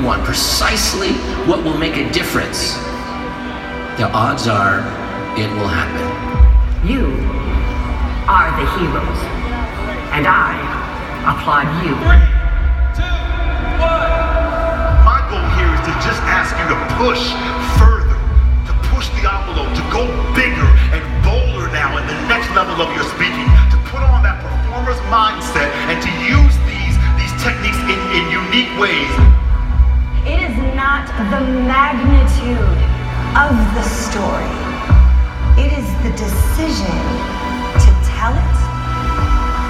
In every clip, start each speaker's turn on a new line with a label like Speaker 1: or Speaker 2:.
Speaker 1: want, precisely what will make a difference, the odds are it will happen.
Speaker 2: You are the heroes, and I applaud you.
Speaker 3: 3, 2, 1. My goal here is to just ask you to push further, to push the envelope, to go bigger and bolder now in the next level of your speaking, to put on that performer's mindset and to use these techniques in unique ways.
Speaker 4: It is not the magnitude of the story. It is the decision to tell it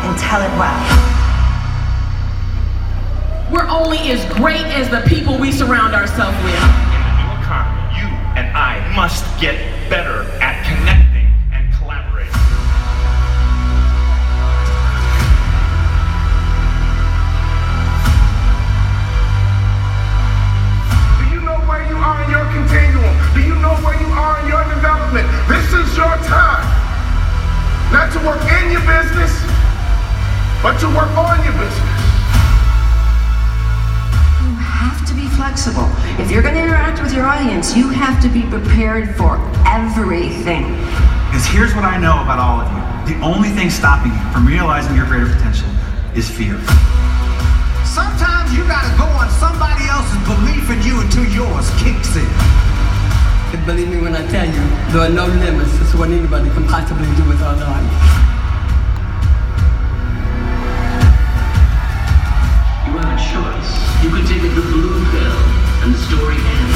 Speaker 4: and tell it well.
Speaker 5: We're only as great as the people we surround ourselves with.
Speaker 3: In the new economy, you and I must get better at connecting and collaborating. Do you know where you are in your continuum? Do you know where you are in your development? This is your time. Not to work in your business, but to work on your business.
Speaker 6: You have to be flexible. If you're going to interact with your audience, you have to be prepared for everything.
Speaker 7: Because here's what I know about all of you. The only thing stopping you from realizing your greater potential is fear.
Speaker 8: Sometimes you gotta go on somebody else's belief in you until yours kicks in.
Speaker 9: And believe me when I tell you, there are no limits to what anybody can possibly do with our lives.
Speaker 1: You have a choice. You can take the blue pill and the story ends.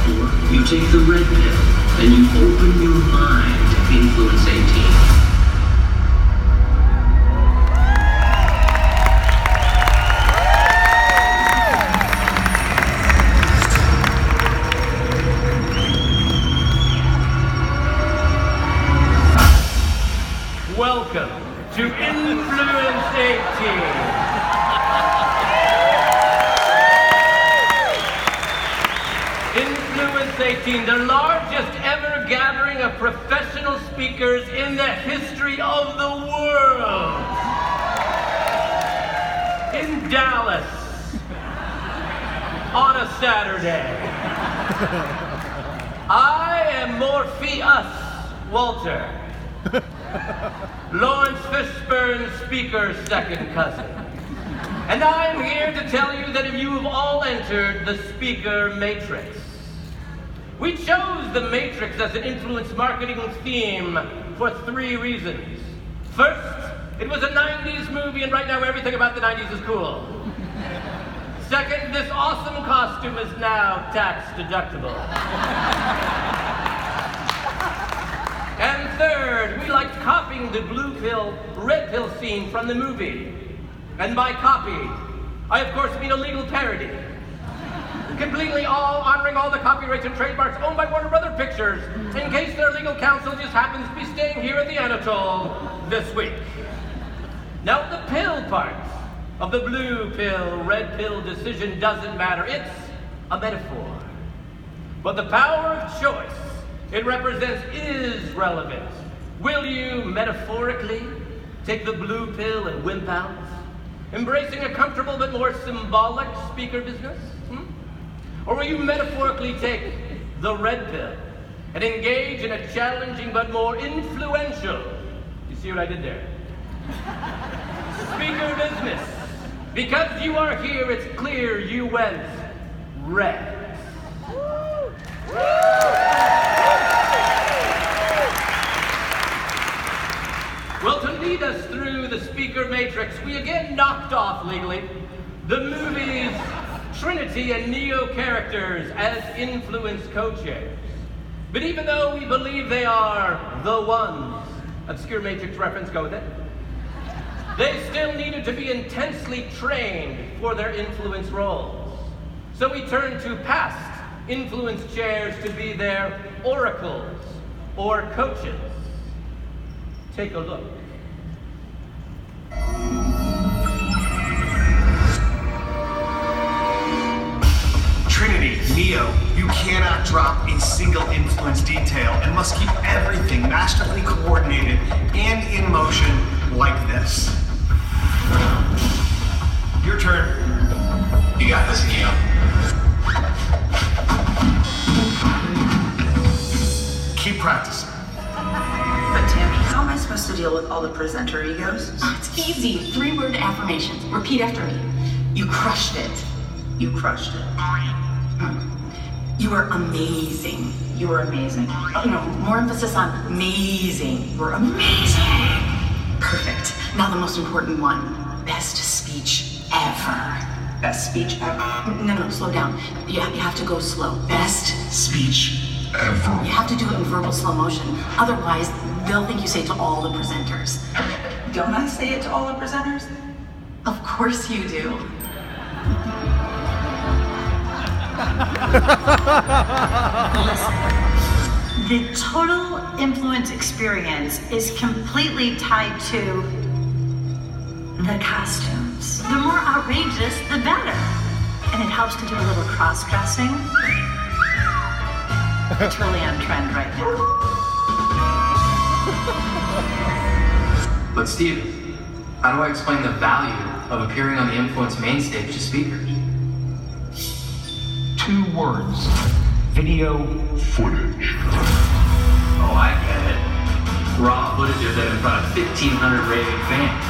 Speaker 1: Or you take the red pill and you open your mind to Influence 18.
Speaker 10: Welcome to Influence 18. Influence 18, the largest ever gathering of professional speakers in the history of the world. In Dallas, on a Saturday. I am Morpheus Walter. Lawrence Fishburne's speaker's second cousin. And I'm here to tell you that you have all entered the speaker matrix. We chose the matrix as an influence marketing theme for 3 reasons. First, it was a 90s movie, and right now everything about the 90s is cool. Second, this awesome costume is now tax deductible. And third, we liked copying the blue pill, red pill scene from the movie. And by copy, I of course mean a legal parody. Completely honoring all the copyrights and trademarks owned by Warner Brothers Pictures, in case their legal counsel just happens to be staying here at the Anatole this week. Now the pill part of the blue pill, red pill decision doesn't matter. It's a metaphor. But the power of choice it represents is relevant. Will you, metaphorically, take the blue pill and wimp out, embracing a comfortable but more symbolic speaker business? Or will you metaphorically take the red pill and engage in a challenging but more influential, you see what I did there? Speaker business. Because you are here, it's clear you went red. Well, to lead us through the speaker matrix, we again knocked off, legally, the movie's Trinity and Neo characters as influence co-chairs. But even though we believe they are the ones, obscure matrix reference, go with it, they still needed to be intensely trained for their influence roles. So we turned to past influence chairs to be their oracles or coaches. Take a look.
Speaker 3: Trinity, Neo, you cannot drop a single influence detail and must keep everything masterfully coordinated and in motion like this. Your turn.
Speaker 1: You got this, Neo.
Speaker 3: Keep practicing.
Speaker 11: But Tim, how am I supposed to deal with all the presenter egos?
Speaker 2: It's easy. 3-word affirmations. Repeat after me. You crushed it.
Speaker 11: You crushed it.
Speaker 2: You were amazing.
Speaker 11: You were amazing.
Speaker 2: Oh, no, more emphasis on amazing. You were amazing. Perfect. Now the most important one. Best speech ever.
Speaker 11: Best speech ever.
Speaker 2: No, slow down. You have to go slow. Best
Speaker 3: Speech ever.
Speaker 2: You have to do it in verbal slow motion. Otherwise, they'll think you say it to all the presenters.
Speaker 11: Don't I say it to all the presenters?
Speaker 2: Of course you do.
Speaker 4: Listen, the total influence experience is completely tied to the costumes. The more outrageous, the better. And it helps to do a little cross-dressing. Totally on trend right now.
Speaker 1: But Steve, how do I explain the value of appearing on the Influence main stage to speakers?
Speaker 8: 2 words. Video footage.
Speaker 1: Oh, I get it. Raw footage of them in front of 1,500 raving fans.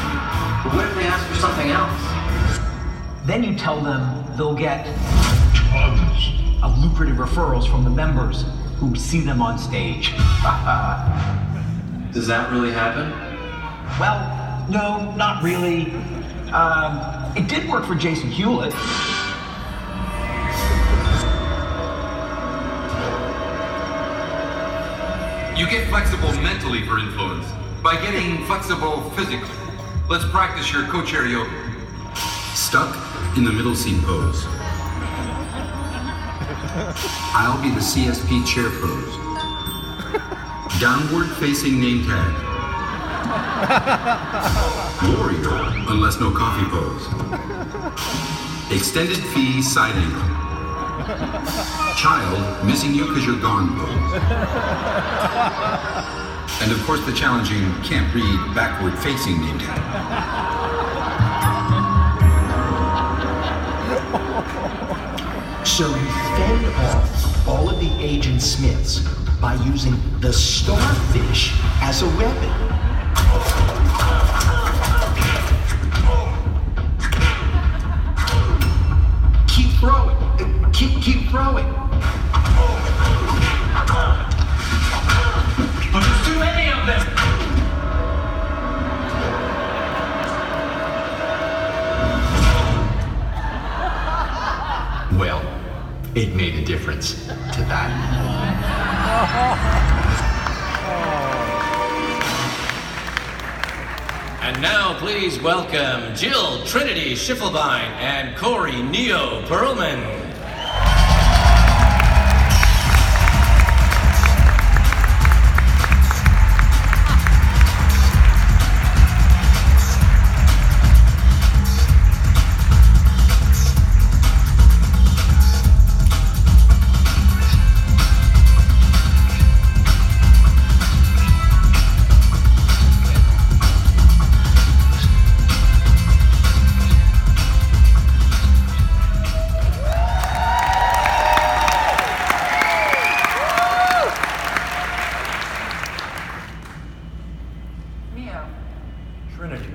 Speaker 1: But what if they ask for something else?
Speaker 8: Then you tell them they'll get tons of lucrative referrals from the members who see them on stage.
Speaker 1: Does that really happen?
Speaker 8: Well, no, not really. It did work for Jason Hewlett.
Speaker 12: You get flexible mentally for influence by getting flexible physically. Let's practice your co-chair yoga. Stuck in the middle seat pose. I'll be the CSP chair pose. Downward facing name tag. Warrior, unless no coffee pose. Extended fee side angle. Child, missing you because you're gone pose. And of course the challenging can't read backward facing name tag.
Speaker 13: So you fend off all of the Agent Smiths by using the starfish as a weapon. Keep throwing. Keep throwing.
Speaker 1: But there's too many of them!
Speaker 13: Well, it made a difference to that.
Speaker 10: And now please welcome Jill Trinity Schiffelbein and Corey Neo Perlman.
Speaker 7: Trinity.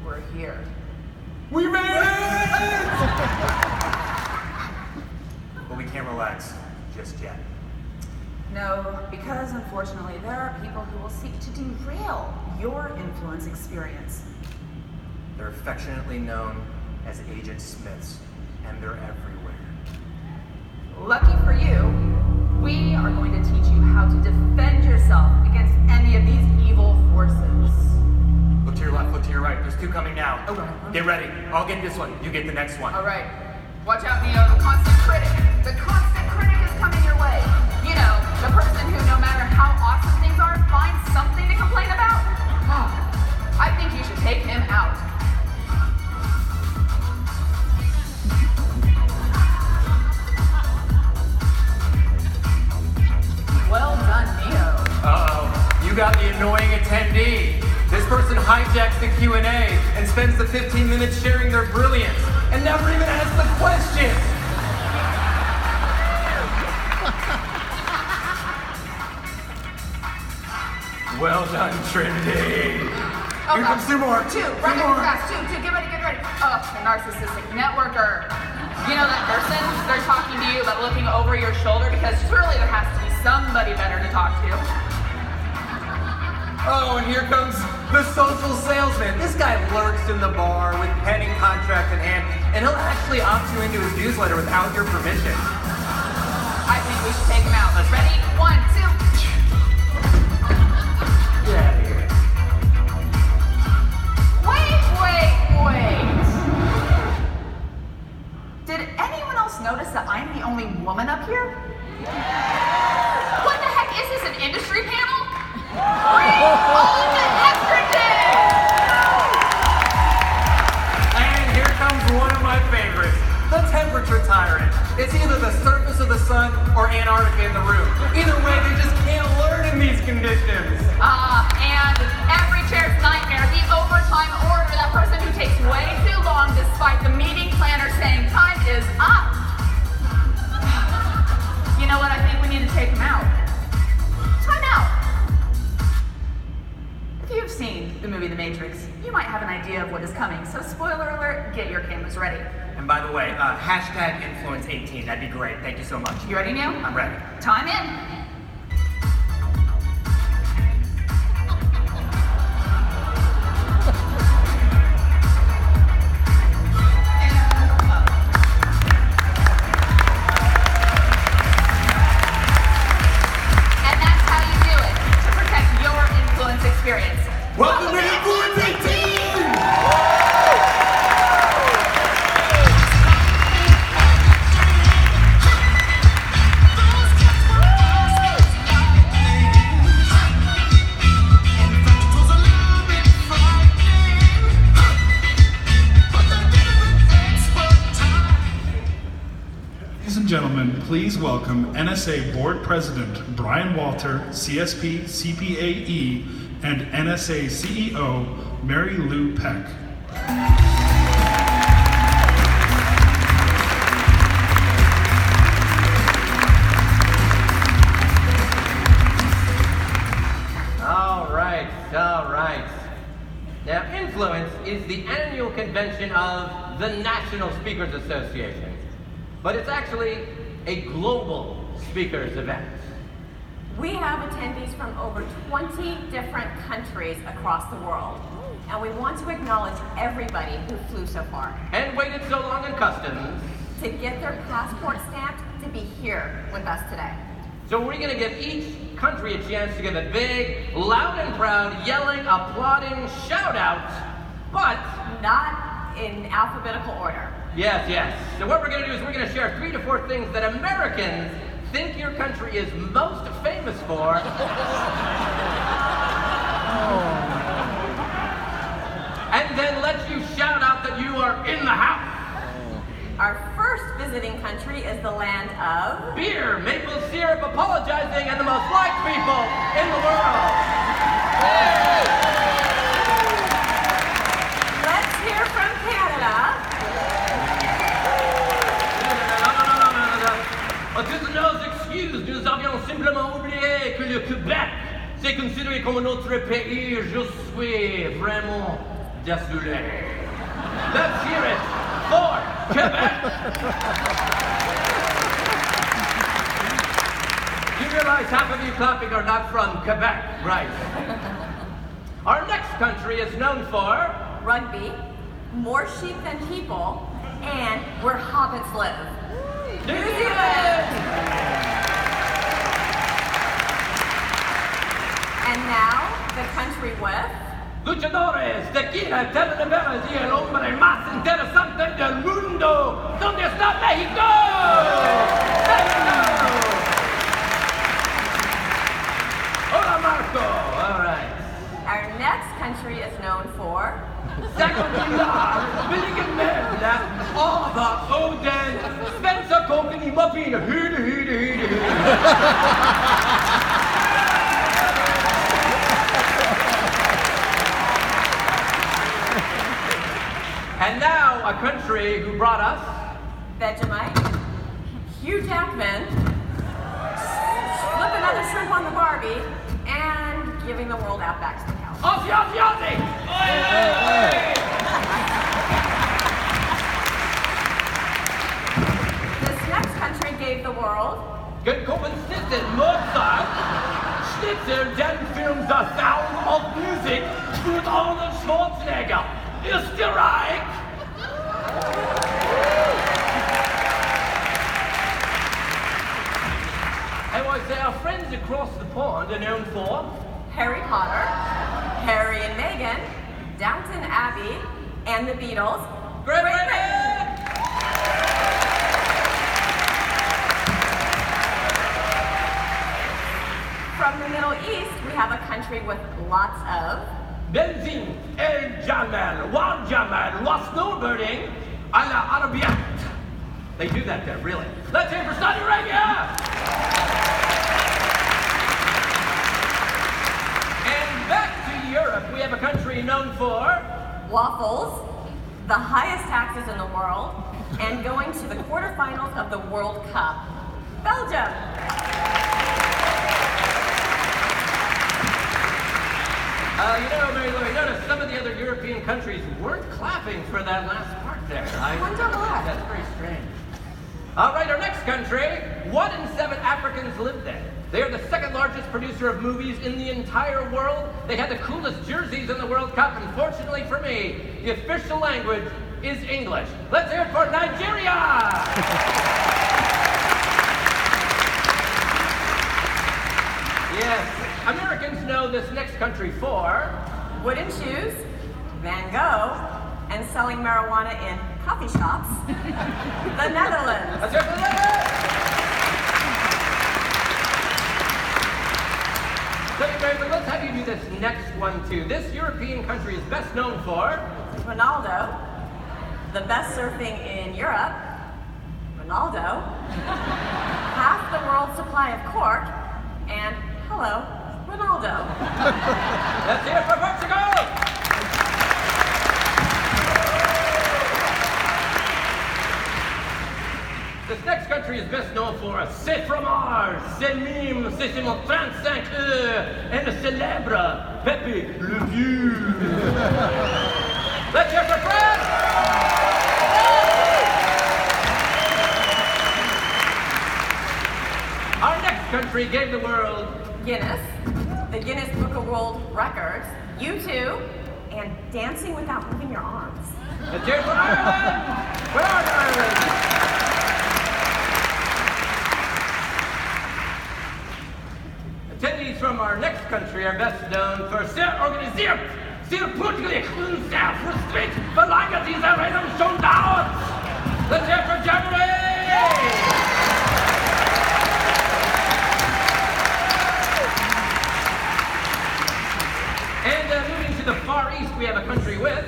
Speaker 11: We're here.
Speaker 7: We made it! But we can't relax just yet.
Speaker 11: No, because unfortunately there are people who will seek to derail your influence experience.
Speaker 7: They're affectionately known as Agent Smiths, and they're everywhere.
Speaker 11: Lucky for you, we are going to teach you how to defend yourself against any of these evil forces.
Speaker 7: Look to your left, look to your right. There's 2 coming now.
Speaker 11: Okay.
Speaker 7: Get ready. I'll get this one. You get the next one.
Speaker 11: All right. Watch out, Neo. The constant critic. The constant critic is coming your way. You know, the person who, no matter how awesome things are, finds something to complain about. I think you should take him out. Well done, Neo.
Speaker 7: Uh-oh. You got the annoying attendee. This person
Speaker 14: hijacks the Q&A and spends the 15 minutes sharing their brilliance and never even asks the question. Well done, Trinity.
Speaker 11: Oh,
Speaker 14: Here comes two more.
Speaker 11: Two, right
Speaker 14: more.
Speaker 11: fast. Two, get ready. Oh, the narcissistic networker. You know that person? They're talking to you but looking over your shoulder because surely there has to be somebody better to talk to.
Speaker 14: Oh, and here comes the social salesman. This guy lurks in the bar with pen and contract in hand, and he'll actually opt you into his newsletter without your permission.
Speaker 11: I think we should take him out. Ready? 1, 2.
Speaker 14: Get out of here.
Speaker 11: Wait. Did anyone else notice that I'm the only woman up here? What the heck is this, an industry panel? Bring all the estrogen!
Speaker 14: And here comes one of my favorites, the temperature tyrant. It's either the surface of the sun or Antarctica in the room. Either way, they just can't learn in these conditions.
Speaker 11: And every chair's nightmare, the overtime order, that person who takes way too long despite the meeting planner saying time is up. You know what? I think we need to take him out. Time out. If you've seen the movie The Matrix, you might have an idea of what is coming. So spoiler alert, get your cameras ready.
Speaker 14: And by the way, hashtag influence18. That'd be great. Thank you so much.
Speaker 11: You ready, Neil?
Speaker 14: I'm ready.
Speaker 11: Time in.
Speaker 14: Welcome to Influence 18!
Speaker 15: Ladies and gentlemen, please welcome NSA Board President Brian Walter, CSP, CPAE, and NSA CEO Mary Lou Peck.
Speaker 10: All right. Now, Influence is the annual convention of the National Speakers Association, but it's actually a global speakers event.
Speaker 16: We have attendees from over 20 different countries across the world, and we want to acknowledge everybody who flew so far.
Speaker 10: And waited so long in customs.
Speaker 16: To get their passport stamped to be here with us today.
Speaker 10: So we're gonna give each country a chance to give a big, loud and proud, yelling, applauding shout out, but
Speaker 16: not in alphabetical order.
Speaker 10: Yes. So what we're gonna do is we're gonna share 3 to 4 things that Americans think your country is most famous for. And then let you shout out that you are in the house.
Speaker 16: Our first visiting country is the land of
Speaker 10: beer, maple syrup, apologizing, and the most liked people in the world.
Speaker 16: Let's hear from Canada.
Speaker 10: Toutes nos excuses, nous avions simplement oublié que le Québec, c'est considéré comme notre pays. Je suis vraiment désolé. Let's hear it for Quebec. You realize half of you clapping are not from Quebec, right? Our next country is known for
Speaker 16: rugby, more sheep than people, and where hobbits live.
Speaker 10: New Zealand!
Speaker 16: And now, the country with
Speaker 10: luchadores, tequila, telenovelas y el hombre más interesante del mundo. ¿Dónde está México? México! Hola, Marco. All right.
Speaker 16: Our next country is known for
Speaker 10: Sacopilar, Billigan Merda, Ava, Odin, Spencer Company, Muppin, Hooda. country who brought us
Speaker 16: Vegemite, Hugh Jackman, flip another shrimp on the Barbie, and giving the world Outback Steakhouse.
Speaker 10: Aussie, Aussie, Aussie!
Speaker 16: This next country gave the world
Speaker 10: Gekommen Schnitzel, Mozart, Schnitzel, den Film The Sound of Music with Arnold Schwarzenegger. Österreich! And what our friends across the pond are known for
Speaker 16: Harry Potter, Harry and Meghan, Downton Abbey, and the Beatles.
Speaker 10: Great Britain!
Speaker 16: From the Middle East, we have a country with lots of
Speaker 10: Benzin, El Jamal, Wal Jamal, was snowbirding, a la Arabiat. They do that there, really. Let's hear it for Saudi Arabia! And back to Europe, we have a country known for
Speaker 16: waffles, the highest taxes in the world, and going to the quarterfinals of the World Cup. Belgium.
Speaker 10: Mary Lou, I noticed some of the other European countries weren't clapping for that last part there.
Speaker 16: I wonder why.
Speaker 10: That's very strange. All right, our next country, 1 in 7 Africans live there. They are the second largest producer of movies in the entire world. They had the coolest jerseys in the World Cup, and fortunately for me, the official language is English. Let's hear it for Nigeria! Yes, Americans know this next country for
Speaker 16: wooden shoes, Van Gogh, and selling marijuana in coffee shops. The Netherlands.
Speaker 10: Let's hear it for the Netherlands! But let's have you do this next one too. This European country is best known for
Speaker 16: Ronaldo, the best surfing in Europe, Ronaldo, half the world's supply of cork, and hello, Ronaldo.
Speaker 10: Let's hear it for Portugal! This next country is best known for C'est fromage, c'est mime, c'est mon 35 heures, and le célèbre Pepe le Vieux. Let's hear it for France! Our next country gave the world
Speaker 16: Guinness, the Guinness Book of World Records, U2, and dancing without moving your arms.
Speaker 10: Let's hear it for Ireland! For Ireland! Attendees from our next country are best known for sehr organisiert, sehr pünktlich und sehr frustriert, verlängert diese Reden schon dauert. Let's hear it for Germany! And moving to the Far East, we have a country with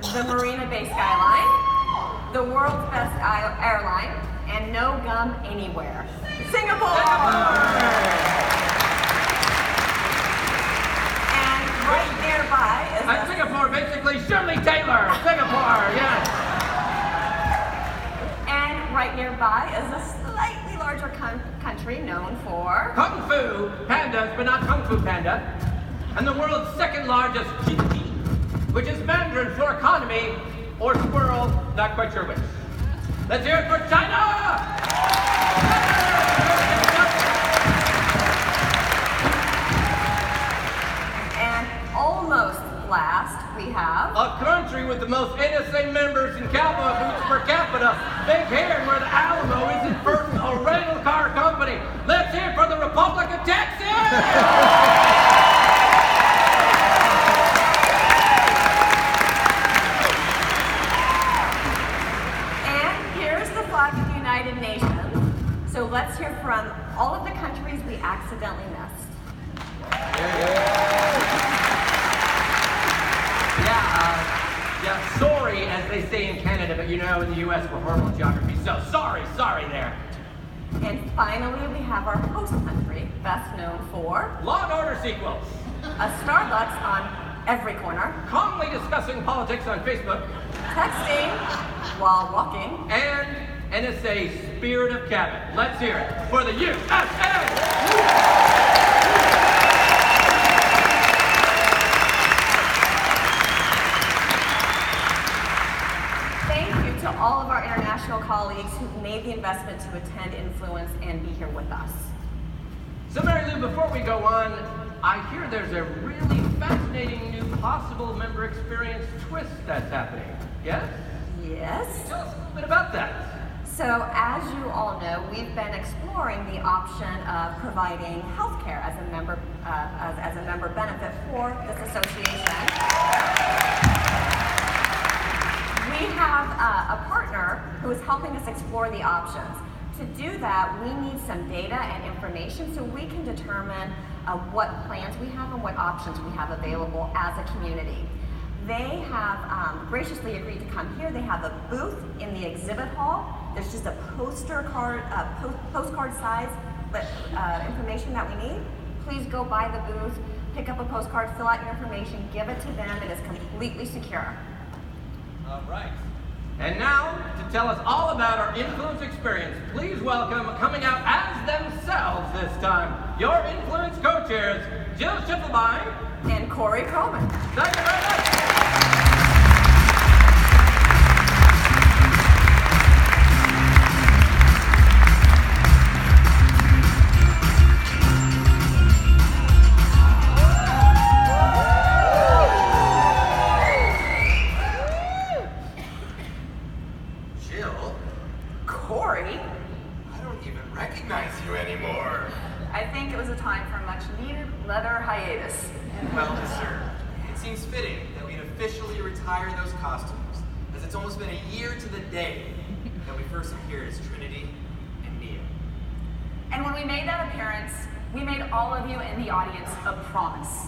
Speaker 16: the Marina Bay Skyline, the world's best airline, and no gum anywhere. Singapore! Right nearby is
Speaker 10: Singapore, basically Shirley Taylor. Singapore, yes.
Speaker 16: And right nearby is a slightly larger country known for
Speaker 10: Kung Fu Pandas, but not Kung Fu Panda. And the world's second largest GDP, which is Mandarin for economy or squirrel, not quite sure which. Let's hear it for China!
Speaker 16: Almost last, we have
Speaker 10: a country with the most NSA members and cowboy boots per capita. Big here where the Alamo isn't first a rental car company. Let's hear it for the Republic of Texas!
Speaker 16: And here's the flag of the United Nations. So let's hear from all of the countries we accidentally missed.
Speaker 10: Yeah, sorry, as they say in Canada, but you know in the U.S. we're horrible at geography, so sorry there.
Speaker 16: And finally, we have our host country, best known for
Speaker 10: Law and Order sequels.
Speaker 16: A Starbucks on every corner.
Speaker 10: Calmly discussing politics on Facebook.
Speaker 16: Texting while walking.
Speaker 10: And NSA Spirit of Cabin. Let's hear it for the USA!
Speaker 16: To all of our international colleagues who've made the investment to attend Influence and be here with us.
Speaker 10: So Mary Lou, before we go on, I hear there's a really fascinating new possible member experience twist that's happening. Yes?
Speaker 16: Yes.
Speaker 10: Tell us a little bit about that.
Speaker 16: So as you all know, we've been exploring the option of providing healthcare as a member as a member benefit for this association. We have a partner who is helping us explore the options. To do that, we need some data and information so we can determine what plans we have and what options we have available as a community. They have graciously agreed to come here. They have a booth in the exhibit hall. There's just a postcard size information that we need. Please go by the booth, pick up a postcard, fill out your information, give it to them. It is completely secure.
Speaker 10: All right. And now, to tell us all about our Influence experience, please welcome, coming out as themselves this time, your Influence co-chairs, Jill Schiffelbein
Speaker 16: and Corey Coleman.
Speaker 10: Thank you very much.
Speaker 14: Well deserved. It seems fitting that we'd officially retire those costumes, as it's almost been a year to the day that we first appeared as Trinity and Neo.
Speaker 2: And when we made that appearance, we made all of you in the audience a promise.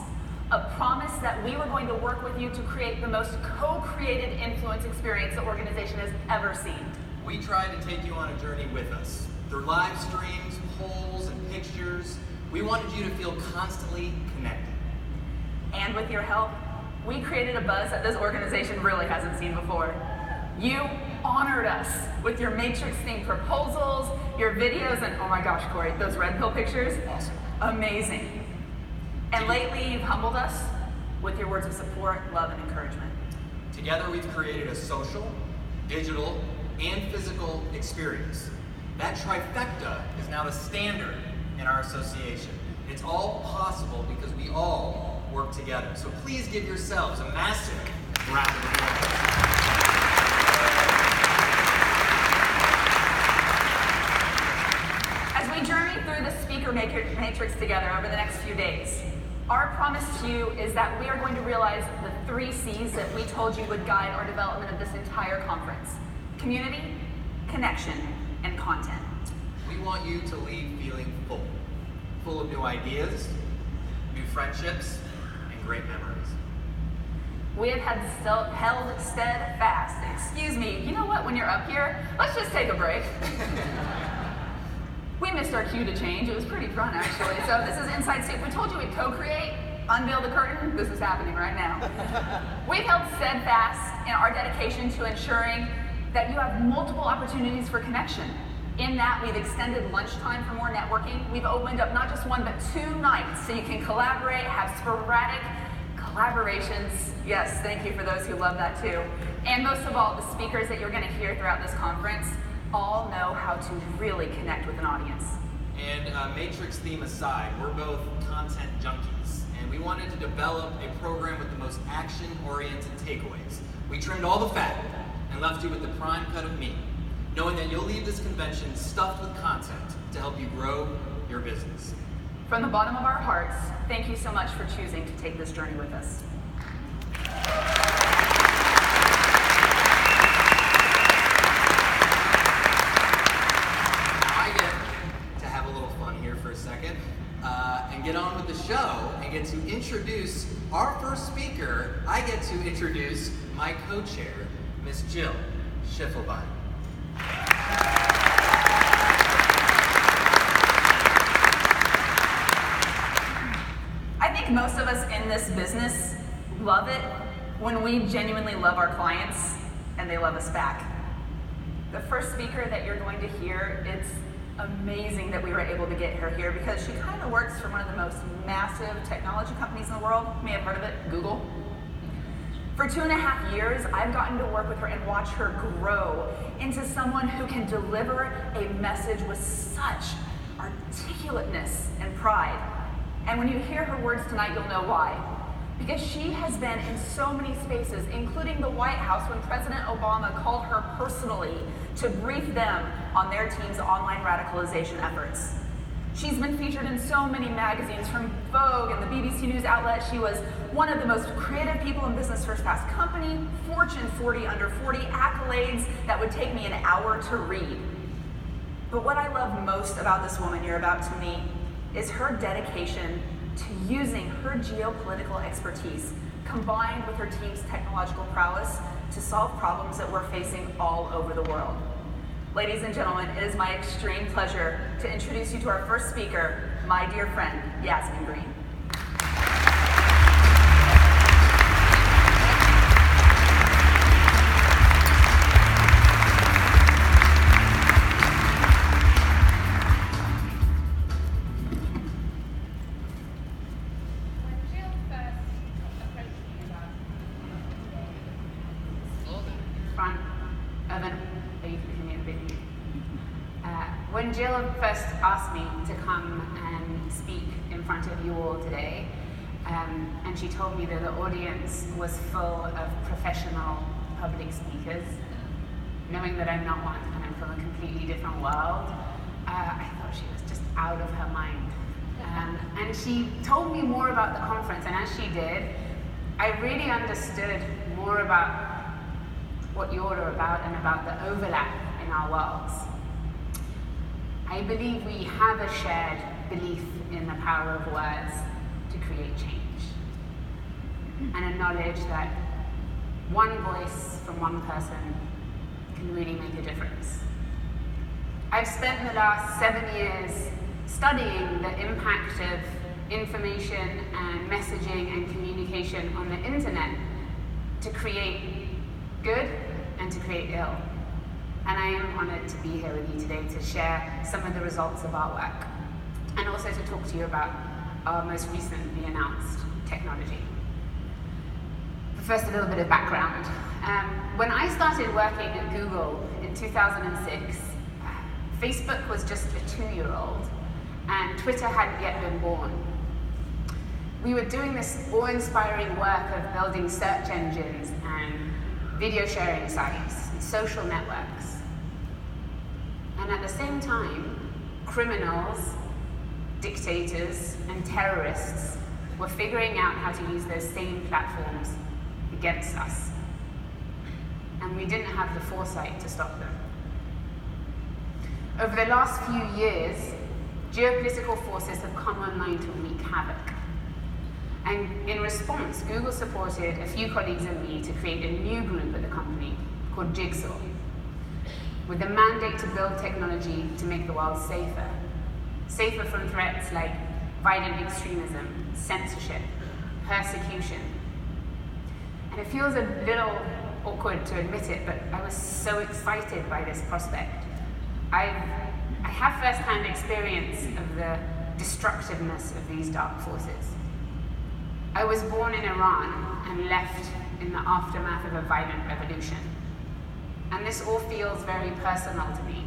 Speaker 2: A promise that we were going to work with you to create the most co-created influence experience the organization has ever seen.
Speaker 14: We tried to take you on a journey with us. Through live streams, polls, and pictures, we wanted you to feel constantly connected.
Speaker 2: And with your help, we created a buzz that this organization really hasn't seen before. You honored us with your Matrix-themed proposals, your videos, and oh my gosh, Corey, those red pill pictures,
Speaker 14: awesome.
Speaker 2: Amazing. And lately, you've humbled us with your words of support, love, and encouragement.
Speaker 14: Together, we've created a social, digital, and physical experience. That trifecta is now the standard in our association. It's all possible because we all work together. So please give yourselves a massive round of applause.
Speaker 2: As we journey through the speaker matrix together over the next few days, our promise to you is that we are going to realize the 3 C's that we told you would guide our development of this entire conference: community, connection, and content.
Speaker 14: We want you to leave feeling full of new ideas, new friendships, and great memories.
Speaker 2: We have held steadfast. Excuse me, you know what, when you're up here, let's just take a break. We missed our cue to change. It was pretty fun, actually. So this is Inside Scoop. We told you we'd co-create, unveil the curtain. This is happening right now. We've held steadfast in our dedication to ensuring that you have multiple opportunities for connection. In that, we've extended lunchtime for more networking. We've opened up not just 1, but 2 nights so you can collaborate, have sporadic collaborations. Yes, thank you for those who love that too. And most of all, the speakers that you're going to hear throughout this conference all know how to really connect with an audience.
Speaker 14: And Matrix theme aside, we're both content junkies, and we wanted to develop a program with the most action-oriented takeaways. We trimmed all the fat and left you with the prime cut of meat, knowing that you'll leave this convention stuffed with content to help you grow your business.
Speaker 2: From the bottom of our hearts, thank you so much for choosing to take this journey with us.
Speaker 14: I get to have a little fun here for a second and get on with the show and get to introduce our first speaker. I get to introduce my co-chair, Miss Jill Schiffelbein.
Speaker 2: I think most of us in this business love it when we genuinely love our clients and they love us back. The first speaker that you're going to hear, it's amazing that we were able to get her here because she kind of works for one of the most massive technology companies in the world. You may have heard of it, Google. For 2.5 years, I've gotten to work with her and watch her grow into someone who can deliver a message with such articulateness and pride. And when you hear her words tonight, you'll know why. Because she has been in so many spaces, including the White House, when President Obama called her personally to brief them on their team's online radicalization efforts. She's been featured in so many magazines, from Vogue and the BBC News outlet. She was one of the most creative people in Business First Fast Company, Fortune 40 under 40 accolades that would take me an hour to read. But what I love most about this woman you're about to meet is her dedication to using her geopolitical expertise combined with her team's technological prowess to solve problems that we're facing all over the world. Ladies and gentlemen, it is my extreme pleasure to introduce you to our first speaker, my dear friend, Yasmin Green.
Speaker 17: When Jill first asked me to come and speak in front of you all today, and she told me that the audience was full of professional public speakers, knowing that I'm not one and I'm from a completely different world, I thought she was just out of her mind. And she told me more about the conference, and as she did, I really understood more about what you're about and about the overlap in our worlds. I believe we have a shared belief in the power of words to create change, and a knowledge that one voice from one person can really make a difference. I've spent the last 7 years studying the impact of information and messaging and communication on the internet to create good and to create ill. And I am honored to be here with you today to share some of the results of our work, and also to talk to you about our most recently announced technology. But first, a little bit of background. When I started working at Google in 2006, Facebook was just a 2-year-old, and Twitter hadn't yet been born. We were doing this awe-inspiring work of building search engines and video sharing sites and social networks. And at the same time, criminals, dictators, and terrorists were figuring out how to use those same platforms against us. And we didn't have the foresight to stop them. Over the last few years, geopolitical forces have come online to wreak havoc. And in response, Google supported a few colleagues and me to create a new group at the company called Jigsaw, with the mandate to build technology to make the world safer. Safer from threats like violent extremism, censorship, persecution. And it feels a little awkward to admit it, but I was so excited by this prospect. I have first-hand experience of the destructiveness of these dark forces. I was born in Iran and left in the aftermath of a violent revolution. And this all feels very personal to me.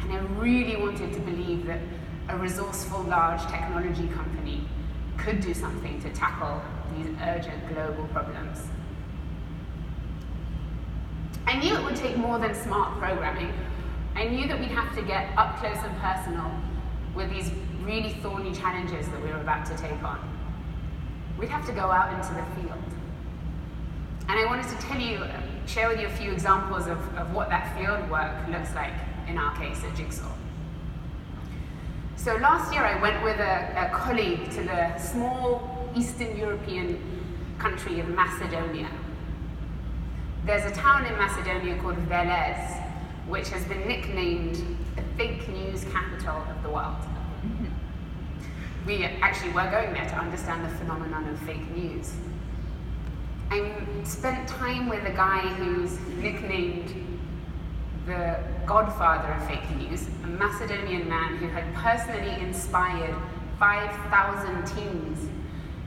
Speaker 17: And I really wanted to believe that a resourceful, large technology company could do something to tackle these urgent global problems. I knew it would take more than smart programming. I knew that we'd have to get up close and personal with these really thorny challenges that we were about to take on. We'd have to go out into the field. And I wanted to share with you a few examples of what that field work looks like in our case at Jigsaw. So last year I went with a colleague to the small Eastern European country of Macedonia. There's a town in Macedonia called Velez, which has been nicknamed the fake news capital of the world. We actually were going there to understand the phenomenon of fake news. I spent time with a guy who's nicknamed the godfather of fake news, a Macedonian man who had personally inspired 5,000 teens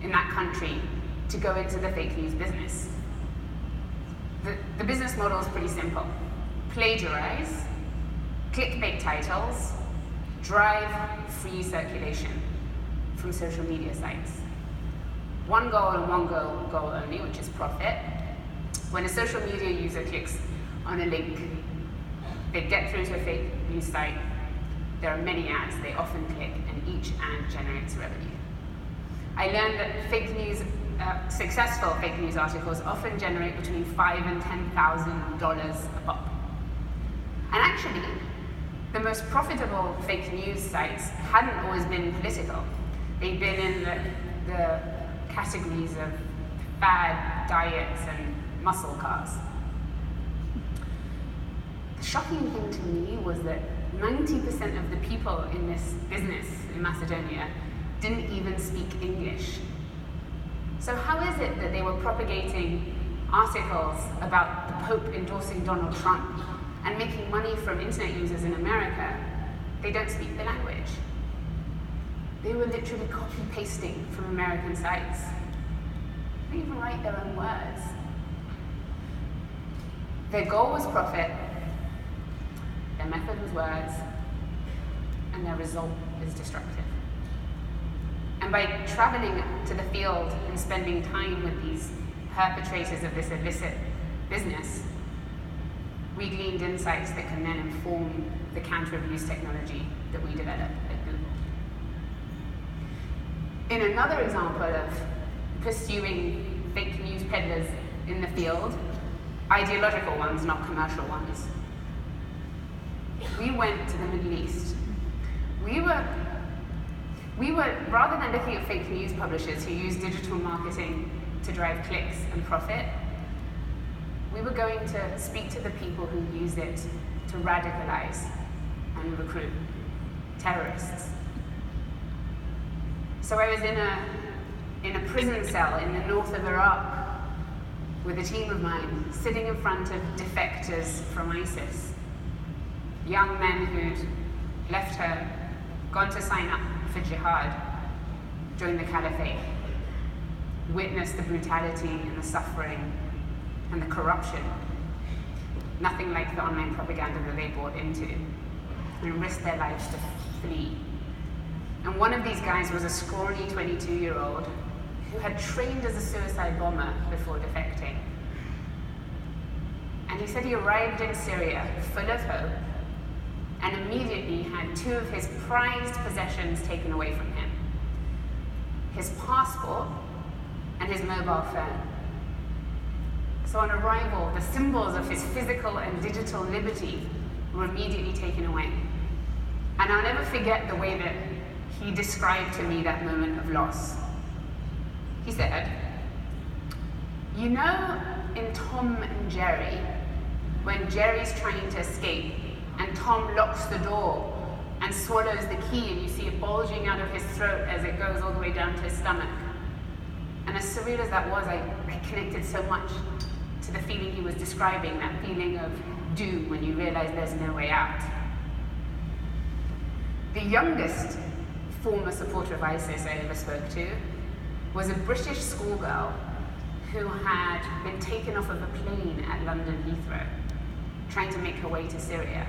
Speaker 17: in that country to go into the fake news business. The business model is pretty simple. Plagiarize, clickbait titles, drive free circulation from social media sites. One goal and one goal only, which is profit. When a social media user clicks on a link, they get through to a fake news site. There are many ads they often click, and each ad generates revenue. I learned that successful fake news articles often generate between $5,000 and $10,000 a pop. And actually, the most profitable fake news sites hadn't always been political. They'd been in the categories of fad diets and muscle cars. The shocking thing to me was that 90% of the people in this business in Macedonia didn't even speak English. So how is it that they were propagating articles about the Pope endorsing Donald Trump and making money from internet users in America? They don't speak the language. They were literally copy-pasting from American sites. They even write their own words. Their goal was profit, their method was words, and their result is destructive. And by traveling to the field and spending time with these perpetrators of this illicit business, we gleaned insights that can then inform the counter-abuse technology that we developed at Google. In another example of pursuing fake news peddlers in the field, ideological ones, not commercial ones, we went to the Middle East. We were, rather than looking at fake news publishers who use digital marketing to drive clicks and profit, we were going to speak to the people who use it to radicalize and recruit terrorists. So I was in a prison cell in the north of Iraq with a team of mine, sitting in front of defectors from ISIS, young men who'd left home, gone to sign up for jihad, join the caliphate, witnessed the brutality and the suffering and the corruption, nothing like the online propaganda that they bought into, and risked their lives to flee. And one of these guys was a scrawny 22-year-old who had trained as a suicide bomber before defecting. And he said he arrived in Syria full of hope and immediately had two of his prized possessions taken away from him: his passport and his mobile phone. So on arrival, the symbols of his physical and digital liberty were immediately taken away. And I'll never forget the way that he described to me that moment of loss. He said, "You know, in Tom and Jerry, when Jerry's trying to escape and Tom locks the door and swallows the key and you see it bulging out of his throat as it goes all the way down to his stomach." And as surreal as that was, I connected so much to the feeling he was describing, that feeling of doom when you realize there's no way out. The youngest former supporter of ISIS I ever spoke to was a British schoolgirl who had been taken off of a plane at London Heathrow, trying to make her way to Syria.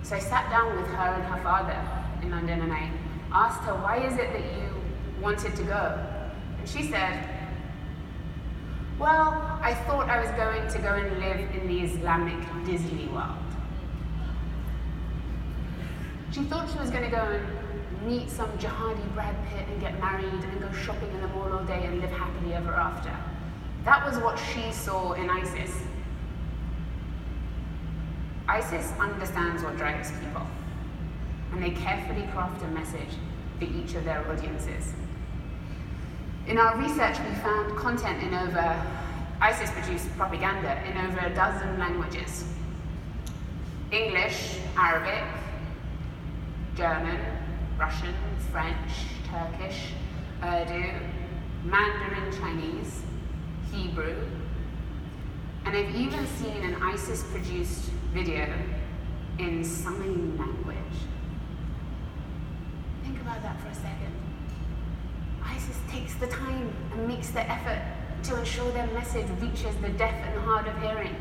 Speaker 17: So I sat down with her and her father in London and I asked her, "Why is it that you wanted to go?" And she said, "Well, I thought I was going to go and live in the Islamic Disney world." She thought she was going to go and meet some jihadi Brad Pitt and get married and go shopping in the mall all day and live happily ever after. That was what she saw in ISIS. ISIS understands what drives people, and they carefully craft a message for each of their audiences. In our research, we found content in ISIS produced propaganda in over a dozen languages: English, Arabic, German, Russian, French, Turkish, Urdu, Mandarin Chinese, Hebrew, and I've even seen an ISIS-produced video in sign language. Think about that for a second. ISIS takes the time and makes the effort to ensure their message reaches the deaf and hard of hearing.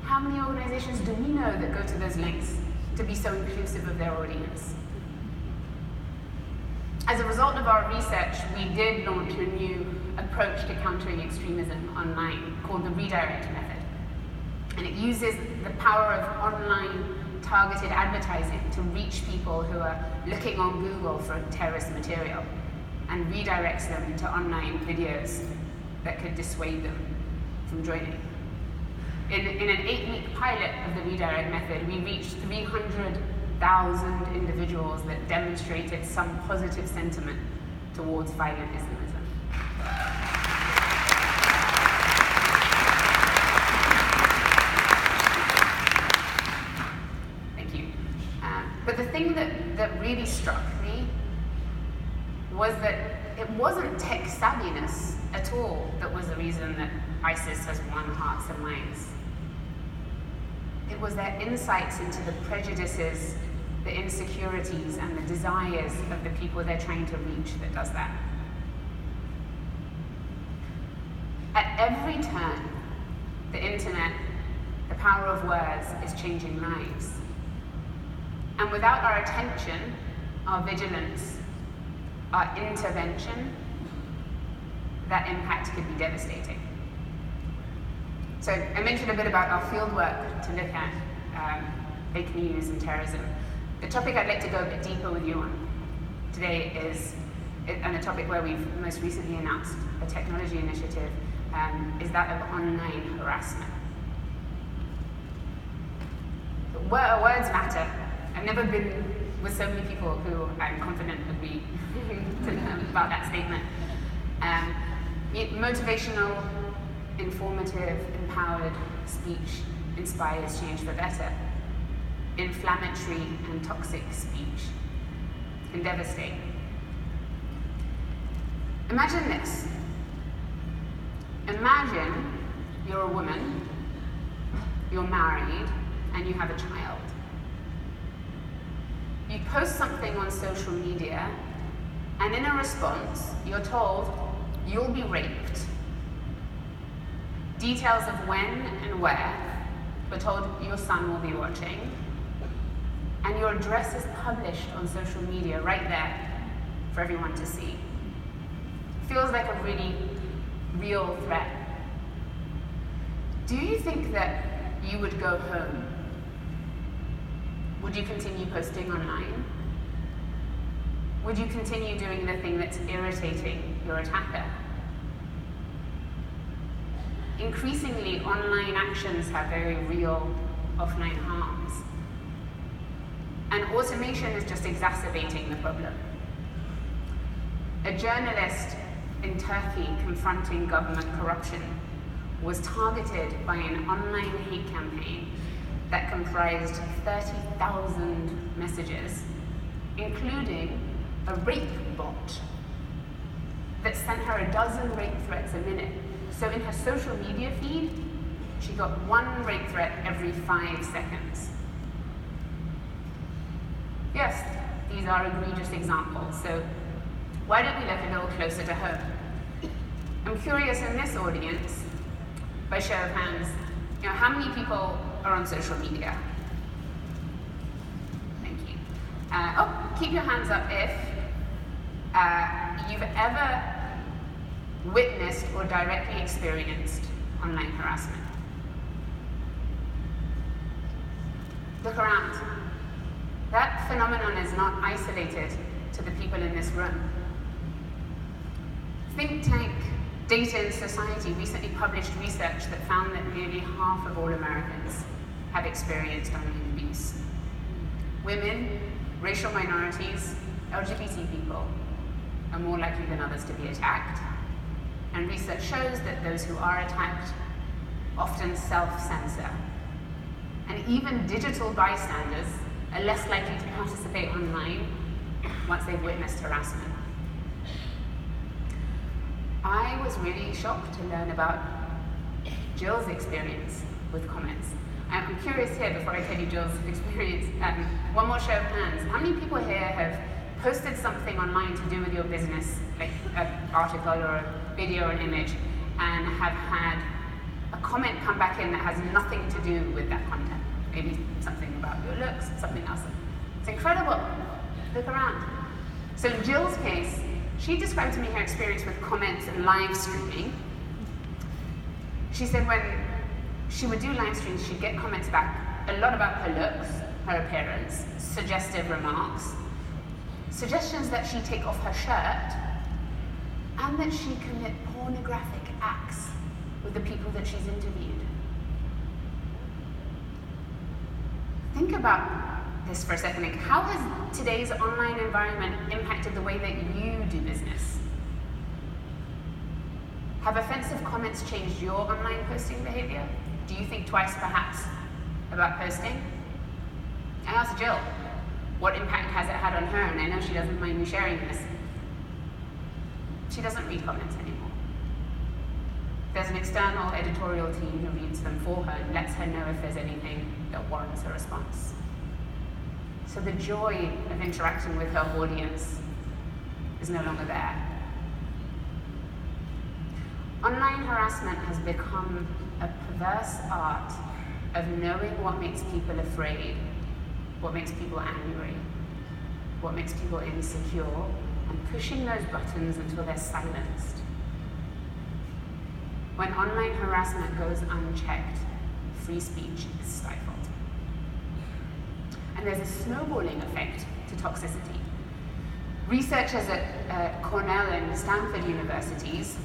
Speaker 17: How many organizations do we know that go to those lengths to be so inclusive of their audience? As a result of our research, we did launch a new approach to countering extremism online called the redirect method. And it uses the power of online targeted advertising to reach people who are looking on Google for terrorist material and redirects them to online videos that could dissuade them from joining. In an 8-week pilot of the redirect method, we reached 300,000 individuals that demonstrated some positive sentiment towards violent Islamism. Thank you. But the thing that really struck me was that it wasn't tech savviness at all that was the reason that ISIS has won hearts and minds. It was their insights into the prejudices, the insecurities, and the desires of the people they're trying to reach that does that. At every turn, the internet, the power of words, is changing lives. And without our attention, our vigilance, our intervention, that impact could be devastating. So I mentioned a bit about our fieldwork to look at fake news and terrorism. The topic I'd like to go a bit deeper with you on today is, and a topic where we've most recently announced a technology initiative, is that of online harassment. Words matter. I've never been with so many people who I'm confident agree about that statement. Motivational, informative, empowered speech inspires change for better. Inflammatory and toxic speech can devastate. Imagine this. Imagine you're a woman, you're married, and you have a child. You post something on social media, and in a response, you're told you'll be raped. Details of when and where, we're told your son will be watching, and your address is published on social media right there for everyone to see. Feels like a really real threat. Do you think that you would go home? Would you continue posting online? Would you continue doing the thing that's irritating your attacker? Increasingly, online actions have very real offline harms. And automation is just exacerbating the problem. A journalist in Turkey confronting government corruption was targeted by an online hate campaign that comprised 30,000 messages, including a rape bot that sent her 12 rape threats a minute. So in her social media feed, she got 1 rape threat every 5 seconds. Yes, these are egregious examples, so why don't we look a little closer to home? I'm curious in this audience, by show of hands, how many people are on social media? Thank you. Keep your hands up if you've ever witnessed or directly experienced online harassment. Look around. That phenomenon is not isolated to the people in this room. Think tank Data and Society recently published research that found that nearly half of all Americans have experienced online abuse. Women, racial minorities, LGBT people are more likely than others to be attacked. And research shows that those who are attacked often self-censor. And even digital bystanders are less likely to participate online once they've witnessed harassment. I was really shocked to learn about Jill's experience with comments. I'm curious here, before I tell you Jill's experience, one more show of hands. How many people here have posted something online to do with your business, like an article or a video or an image, and have had a comment come back in that has nothing to do with that content? Maybe something about your looks, something else. It's incredible. Look around. So in Jill's case, she described to me her experience with comments and live streaming. She said when she would do live streams, she'd get comments back a lot about her looks, her appearance, suggestive remarks, suggestions that she take off her shirt, and that she commit pornographic acts with the people that she's interviewed. Think about this for a second. Like, how has today's online environment impacted the way that you do business? Have offensive comments changed your online posting behavior? Do you think twice, perhaps, about posting? I asked Jill, what impact has it had on her? And I know she doesn't mind me sharing this. She doesn't read comments anymore. There's an external editorial team who reads them for her and lets her know if there's anything that warrants a response. So the joy of interacting with her audience is no longer there. Online harassment has become a perverse art of knowing what makes people afraid, what makes people angry, what makes people insecure, and pushing those buttons until they're silenced. When online harassment goes unchecked, free speech is stifled. And there's a snowballing effect to toxicity. Researchers at Cornell and Stanford universities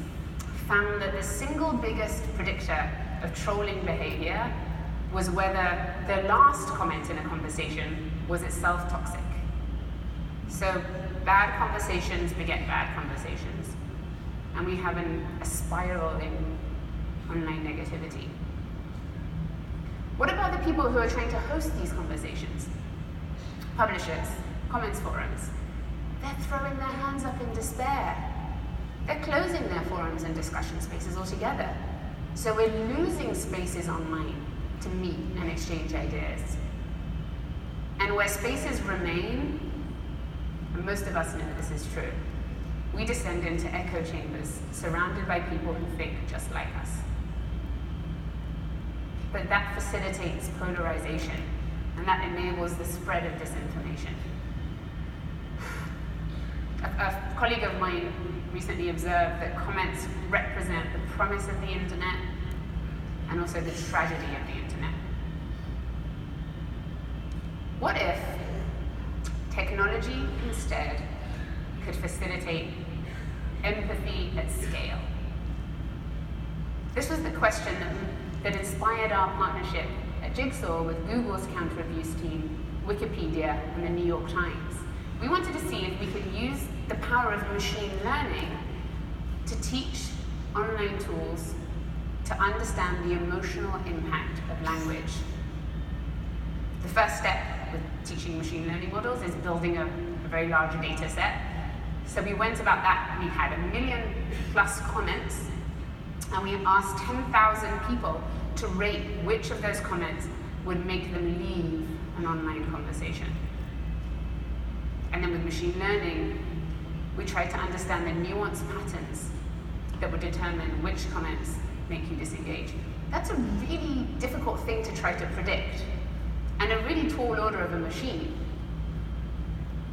Speaker 17: found that the single biggest predictor of trolling behavior was whether the last comment in a conversation was itself toxic. So bad conversations beget bad conversations. And we have a spiral in online negativity. What about the people who are trying to host these conversations? Publishers, comments forums. They're throwing their hands up in despair. They're closing their forums and discussion spaces altogether. So we're losing spaces online to meet and exchange ideas. And where spaces remain, and most of us know this is true, we descend into echo chambers surrounded by people who think just like us. But that facilitates polarization, and that enables the spread of disinformation. A colleague of mine recently observed that comments represent the promise of the internet and also the tragedy of the internet. What if technology instead could facilitate empathy at scale? This was the question that inspired our partnership at Jigsaw with Google's counter abuse team, Wikipedia, and the New York Times. We wanted to see if we could use the power of machine learning to teach online tools to understand the emotional impact of language. The first step with teaching machine learning models is building a very large data set. So we went about that. We had 1 million plus comments, and we asked 10,000 people to rate which of those comments would make them leave an online conversation. And then with machine learning, we tried to understand the nuanced patterns that would determine which comments make you disengage. That's a really difficult thing to try to predict, and a really tall order of a machine.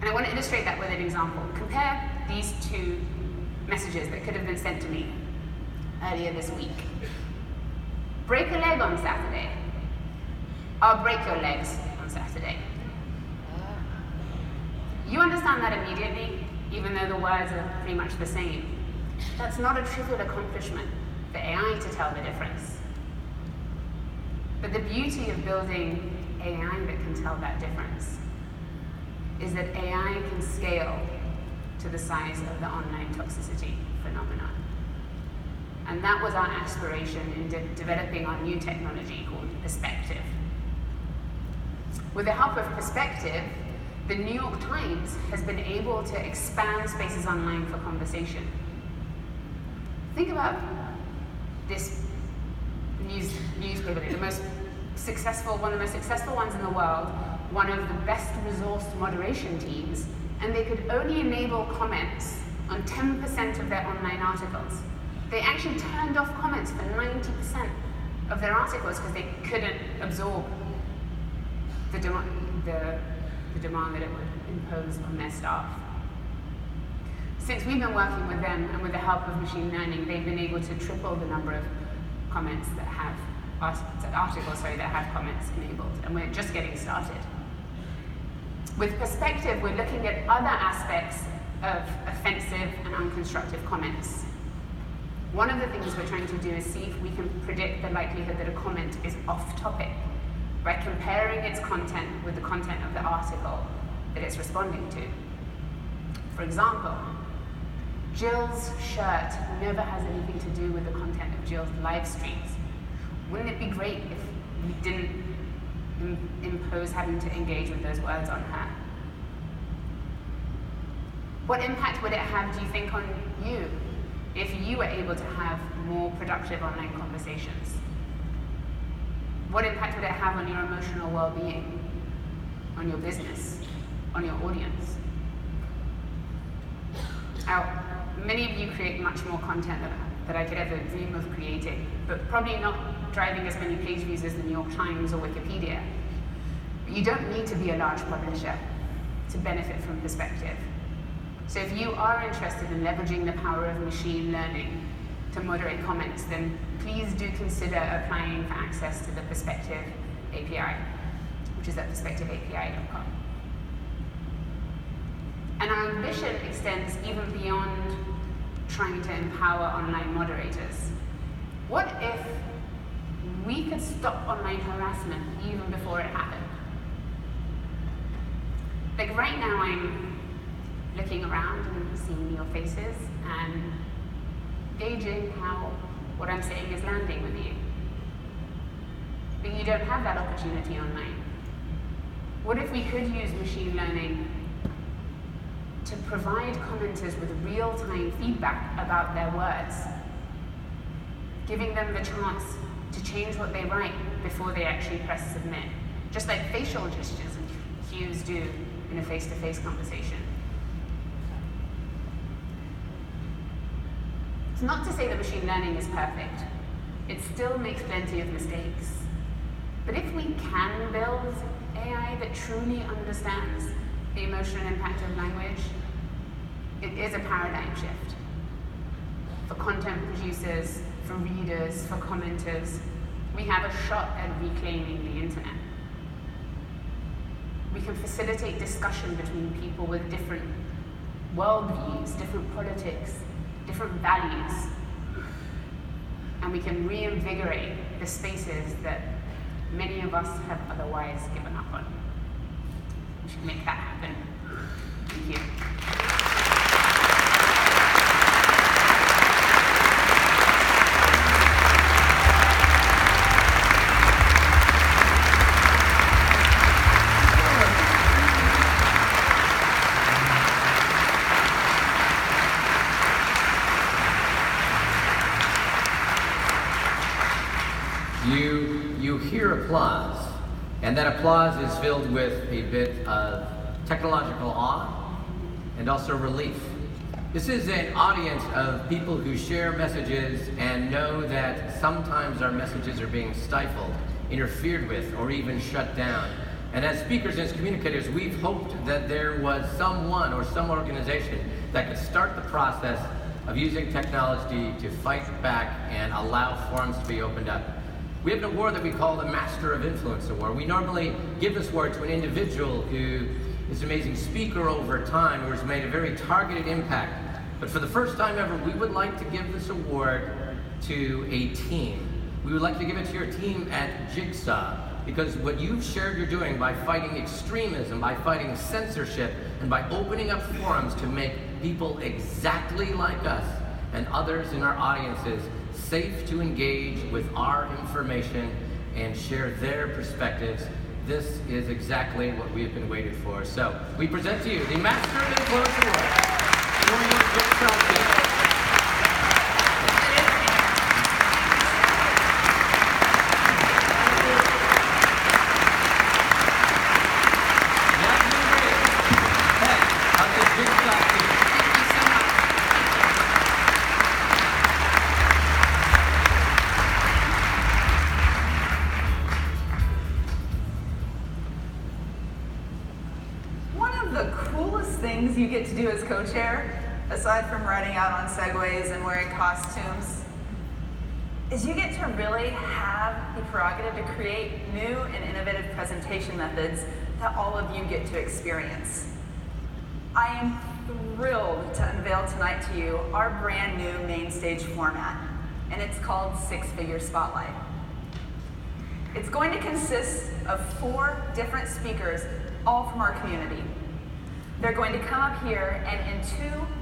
Speaker 17: And I want to illustrate that with an example. Compare these two messages that could have been sent to me earlier this week. Break a leg on Saturday. I'll break your legs on Saturday. You understand that immediately, even though the words are pretty much the same. That's not a trivial accomplishment for AI to tell the difference. But the beauty of building AI that can tell that difference is that AI can scale to the size of the online toxicity phenomenon. And that was our aspiration in developing our new technology called Perspective. With the help of Perspective, the New York Times has been able to expand spaces online for conversation. Think about this newspaper, the most one of the most successful ones in the world, one of the best resourced moderation teams, and they could only enable comments on 10% of their online articles. They actually turned off comments for 90% of their articles because they couldn't absorb the demand that it would impose on their staff. Since we've been working with them and with the help of machine learning, they've been able to triple the number of comments that have articles that have comments enabled, and we're just getting started. With Perspective, we're looking at other aspects of offensive and unconstructive comments. One of the things we're trying to do is see if we can predict the likelihood that a comment is off topic by comparing its content with the content of the article that it's responding to. For example, Jill's shirt never has anything to do with the content of Jill's live streams. Wouldn't it be great if we didn't impose having to engage with those words on her? What impact would it have, do you think, on you if you were able to have more productive online conversations? What impact would it have on your emotional well-being, on your business, on your audience? Now, many of you create much more content that I could ever dream of creating, but probably not driving as many page views as the New York Times or Wikipedia. But you don't need to be a large publisher to benefit from Perspective. So if you are interested in leveraging the power of machine learning to moderate comments, then please do consider applying for access to the Perspective API, which is at perspectiveapi.com. And our ambition extends even beyond trying to empower online moderators. What if we could stop online harassment even before it happened? Like right now, I'm looking around and seeing your faces and gauging how what I'm saying is landing with you. But you don't have that opportunity online. What if we could use machine learning to provide commenters with real-time feedback about their words, giving them the chance to change what they write before they actually press submit, just like facial gestures and cues do in a face-to-face conversation. It's not to say that machine learning is perfect. It still makes plenty of mistakes. But if we can build AI that truly understands the emotional impact of language, it is a paradigm shift. For content producers, for readers, for commenters, we have a shot at reclaiming the internet. We can facilitate discussion between people with different worldviews, different politics, different values. And we can reinvigorate the spaces that many of us have otherwise given up on. We should make that happen. Thank you.
Speaker 10: You hear applause, and that applause is filled with a bit of technological awe and also relief. This is an audience of people who share messages and know that sometimes our messages are being stifled, interfered with, or even shut down. And as speakers and as communicators, we've hoped that there was someone or some organization that could start the process of using technology to fight back and allow forums to be opened up. We have an award that we call the Master of Influence Award. We normally give this award to an individual who is an amazing speaker over time, who has made a very targeted impact. But for the first time ever, we would like to give this award to a team. We would like to give it to your team at Jigsaw, because what you've shared you're doing by fighting extremism, by fighting censorship, and by opening up forums to make people exactly like us and others in our audiences safe to engage with our information and share their perspectives. This is exactly what we have been waiting for. So we present to you the Master of Influence Award for your Jigsaw team.
Speaker 2: coolest things you get to do as co-chair, aside from riding out on segways and wearing costumes, is you get to really have the prerogative to create new and innovative presentation methods that all of you get to experience. I am thrilled to unveil tonight to you our brand new main stage format, and it's called Six Figure Spotlight. It's going to consist of 4 different speakers, all from our community. They're going to come up here and in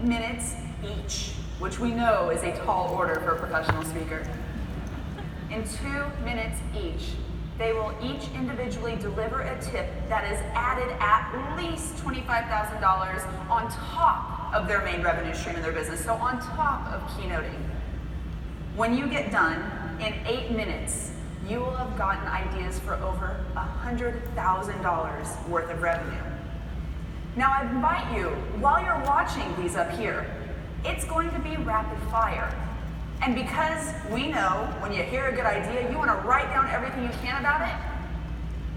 Speaker 2: 2 minutes each, which we know is a tall order for a professional speaker. In 2 minutes each, they will each individually deliver a tip that is added at least $25,000 on top of their main revenue stream in their business, so on top of keynoting. When you get done, in 8 minutes, you will have gotten ideas for over $100,000 worth of revenue. Now I invite you, while you're watching these up here, it's going to be rapid fire. And because we know when you hear a good idea, you want to write down everything you can about it,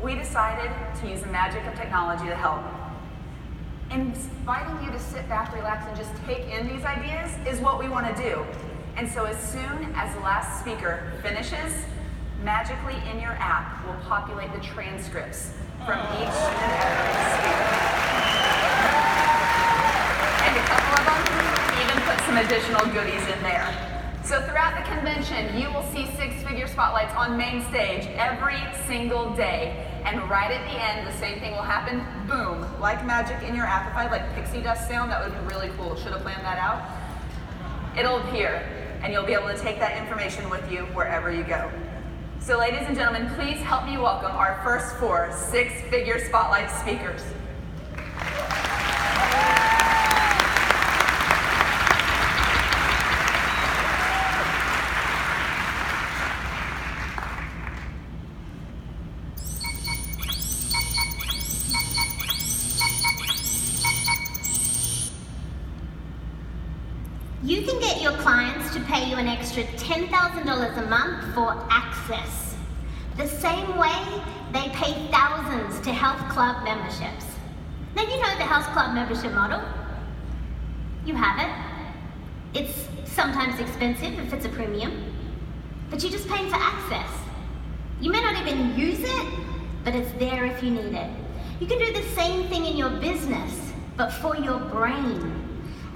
Speaker 2: we decided to use the magic of technology to help. Inviting you to sit back, relax, and just take in these ideas is what we want to do. And so as soon as the last speaker finishes, magically in your app will populate the transcripts from each and every speaker. And a couple of them even put some additional goodies in there. So throughout the convention, you will see six-figure spotlights on main stage every single day. And right at the end, the same thing will happen, boom, like magic in your app. If I had like pixie dust sound, that would be really cool. Should have planned that out. It'll appear, and you'll be able to take that information with you wherever you go. So ladies and gentlemen, please help me welcome our first 4 six-figure spotlight speakers.
Speaker 18: You can get your clients to pay you an extra $10,000 a month for access, the same way they pay thousands to health club memberships. Now you know the health club membership model. You have it. It's sometimes expensive if it's a premium, but you're just paying for access. You may not even use it, but it's there if you need it. You can do the same thing in your business, but for your brain.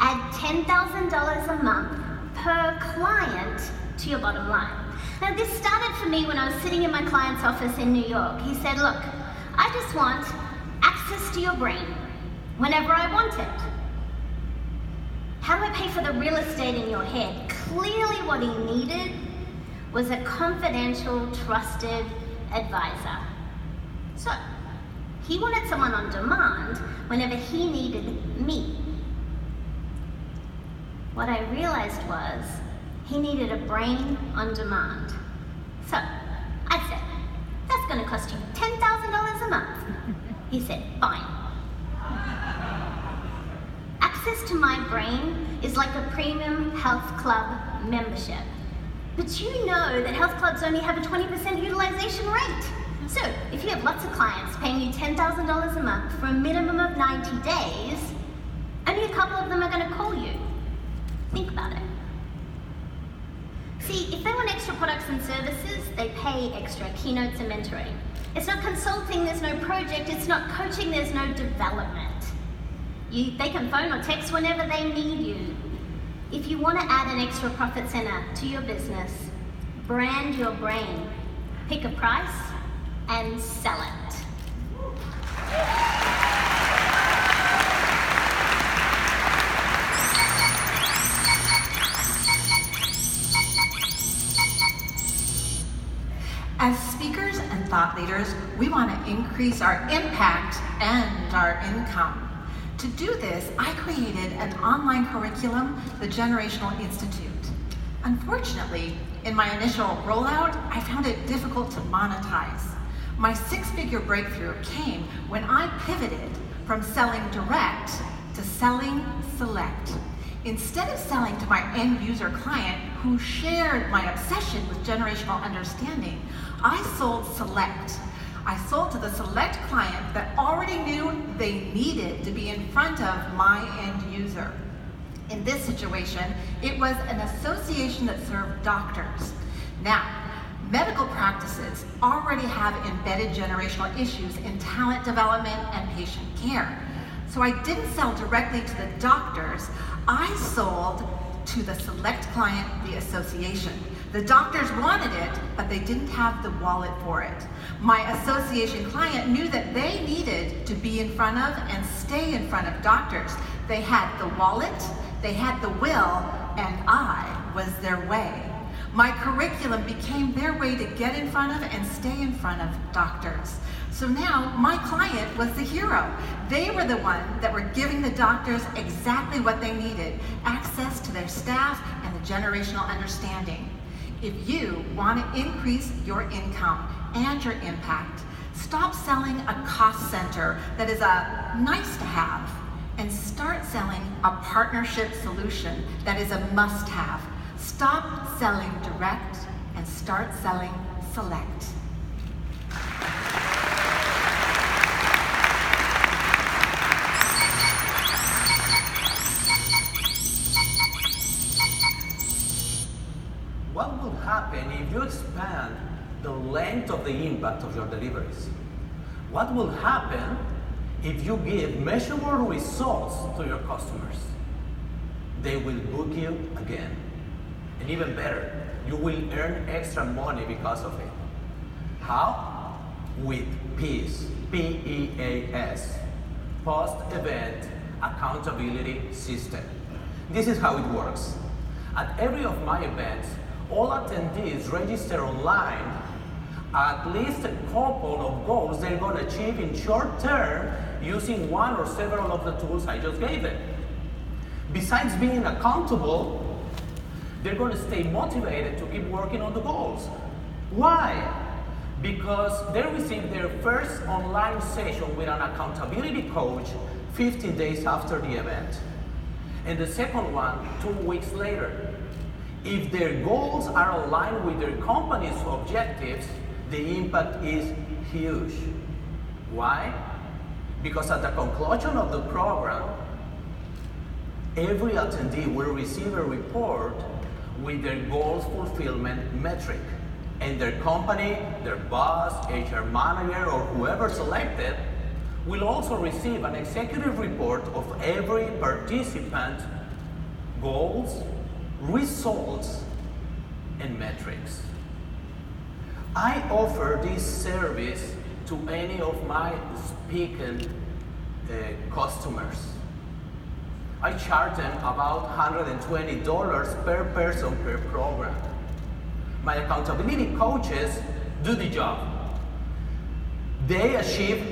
Speaker 18: Add $10,000 a month per client to your bottom line. Now this started for me when I was sitting in my client's office in New York. He said, look, I just want access to your brain whenever I want it. How do I pay for the real estate in your head? Clearly what he needed was a confidential, trusted advisor. So he wanted someone on demand whenever he needed me. What I realized was he needed a brain on demand. So I said, that's going to cost you $10,000 a month. He said, fine. Access to my brain is like a premium health club membership. But you know that health clubs only have a 20% utilization rate. So if you have lots of clients paying you $10,000 a month for a minimum of 90 days, only a couple of them are going to call you. Think about it. See, if they want extra products and services, they pay extra, keynotes and mentoring. It's not consulting, there's no project, it's not coaching, there's no development. They can phone or text whenever they need you. If you want to add an extra profit center to your business, brand your brain, pick a price, and sell it.
Speaker 19: As speakers and thought leaders, we want to increase our impact and our income. To do this, I created an online curriculum, the Generational Institute. Unfortunately, in my initial rollout, I found it difficult to monetize. My six-figure breakthrough came when I pivoted from selling direct to selling select. Instead of selling to my end user client who shared my obsession with generational understanding, I sold select. I sold to the select client that already knew they needed to be in front of my end user. In this situation, it was an association that served doctors. Now, medical practices already have embedded generational issues in talent development and patient care. So I didn't sell directly to the doctors, I sold to the select client, the association. The doctors wanted it, but they didn't have the wallet for it. My association client knew that they needed to be in front of and stay in front of doctors. They had the wallet, they had the will, and I was their way. My curriculum became their way to get in front of and stay in front of doctors. So now my client was the hero. They were the one that were giving the doctors exactly what they needed, access to their staff and the generational understanding. If you want to increase your income and your impact, stop selling a cost center that is a nice to have and start selling a partnership solution that is a must-have. Stop selling direct and start selling select.
Speaker 20: What will happen if you expand the length of the impact of your deliveries? What will happen if you give measurable results to your customers? They will book you again. And even better, you will earn extra money because of it. How? With PEAS, P-E-A-S, Post-Event Accountability System. This is how it works. At every of my events, all attendees register online at least a couple of goals they're going to achieve in short term using one or several of the tools I just gave them. Besides being accountable, they're going to stay motivated to keep working on the goals. Why? Because they received their first online session with an accountability coach 15 days after the event, and the second one 2 weeks later. If their goals are aligned with their company's objectives, the impact is huge. Why? Because at the conclusion of the program, every attendee will receive a report with their goals fulfillment metric. And their company, their boss, HR manager, or whoever selected will also receive an executive report of every participant goals, results, and metrics. I offer this service to any of my speaking customers. I charge them about $120 per person per program. My accountability coaches do the job. They achieve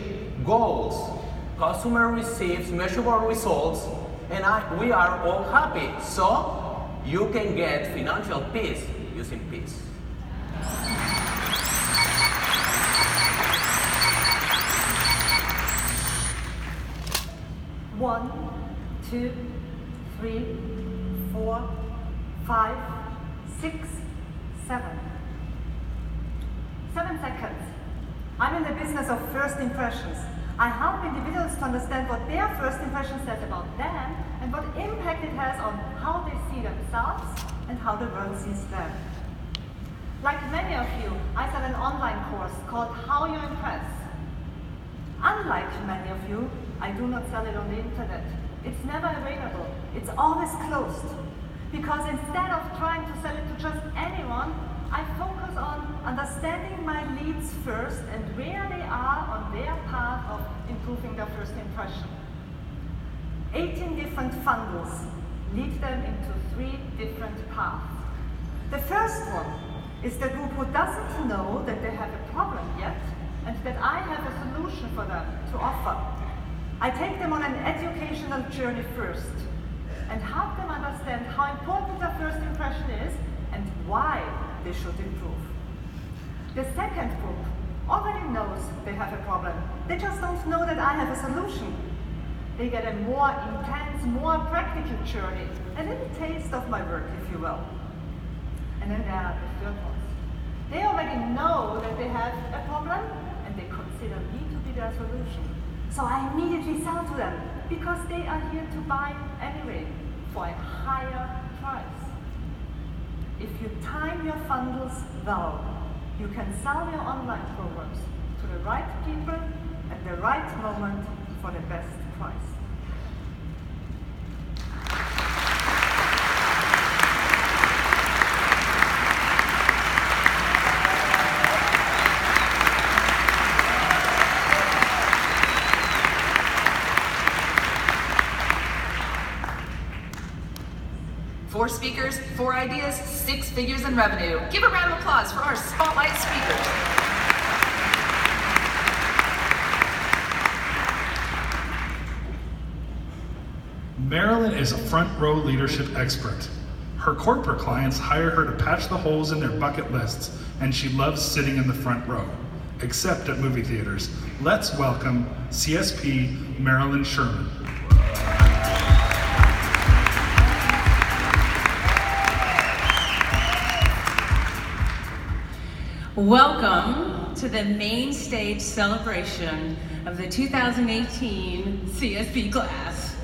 Speaker 20: goals. Customer receives measurable results, and we are all happy. So you can get financial peace using peace.
Speaker 21: One, 2, 3, 4, 5, 6, 7. 7 seconds. I'm in the business of first impressions. I help individuals to understand what their first impression says about them and what impact it has on how they see themselves and how the world sees them. Like many of you, I sell an online course called How You Impress. Unlike many of you, I do not sell it on the internet. It's never available. It's always closed. Because instead of trying to sell it to just anyone, I focus on understanding my leads first and where they are on their path of improving their first impression. 18 different funnels lead them into 3 different paths. The first one is the group who doesn't know that they have a problem yet and that I have a solution for them to offer. I take them on an educational journey first and help them understand how important their first impression is and why they should improve. The second group already knows they have a problem. They just don't know that I have a solution. They get a more intense, more practical journey, a little taste of my work, if you will. And then there are the third ones. They already know that they have a problem and they consider me to be their solution. So I immediately sell to them because they are here to buy anyway for a higher price. If you time your funnels well, you can sell your online programs to the right people at the right moment for the best price.
Speaker 2: Four speakers, 4 ideas, 6 figures in revenue. Give a round of applause for our spotlight speakers.
Speaker 15: Marilyn is a front row leadership expert. Her corporate clients hire her to patch the holes in their bucket lists, and she loves sitting in the front row, except at movie theaters. Let's welcome CSP Marilyn Sherman.
Speaker 5: Welcome to the main stage celebration of the 2018 CSP class.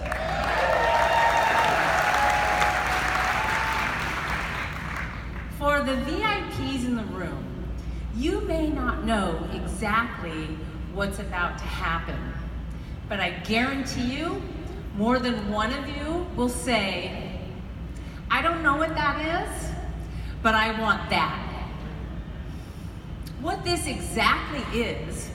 Speaker 5: For the VIPs in the room, you may not know exactly what's about to happen, but I guarantee you, more than one of you will say, I don't know what that is, but I want that. What this exactly is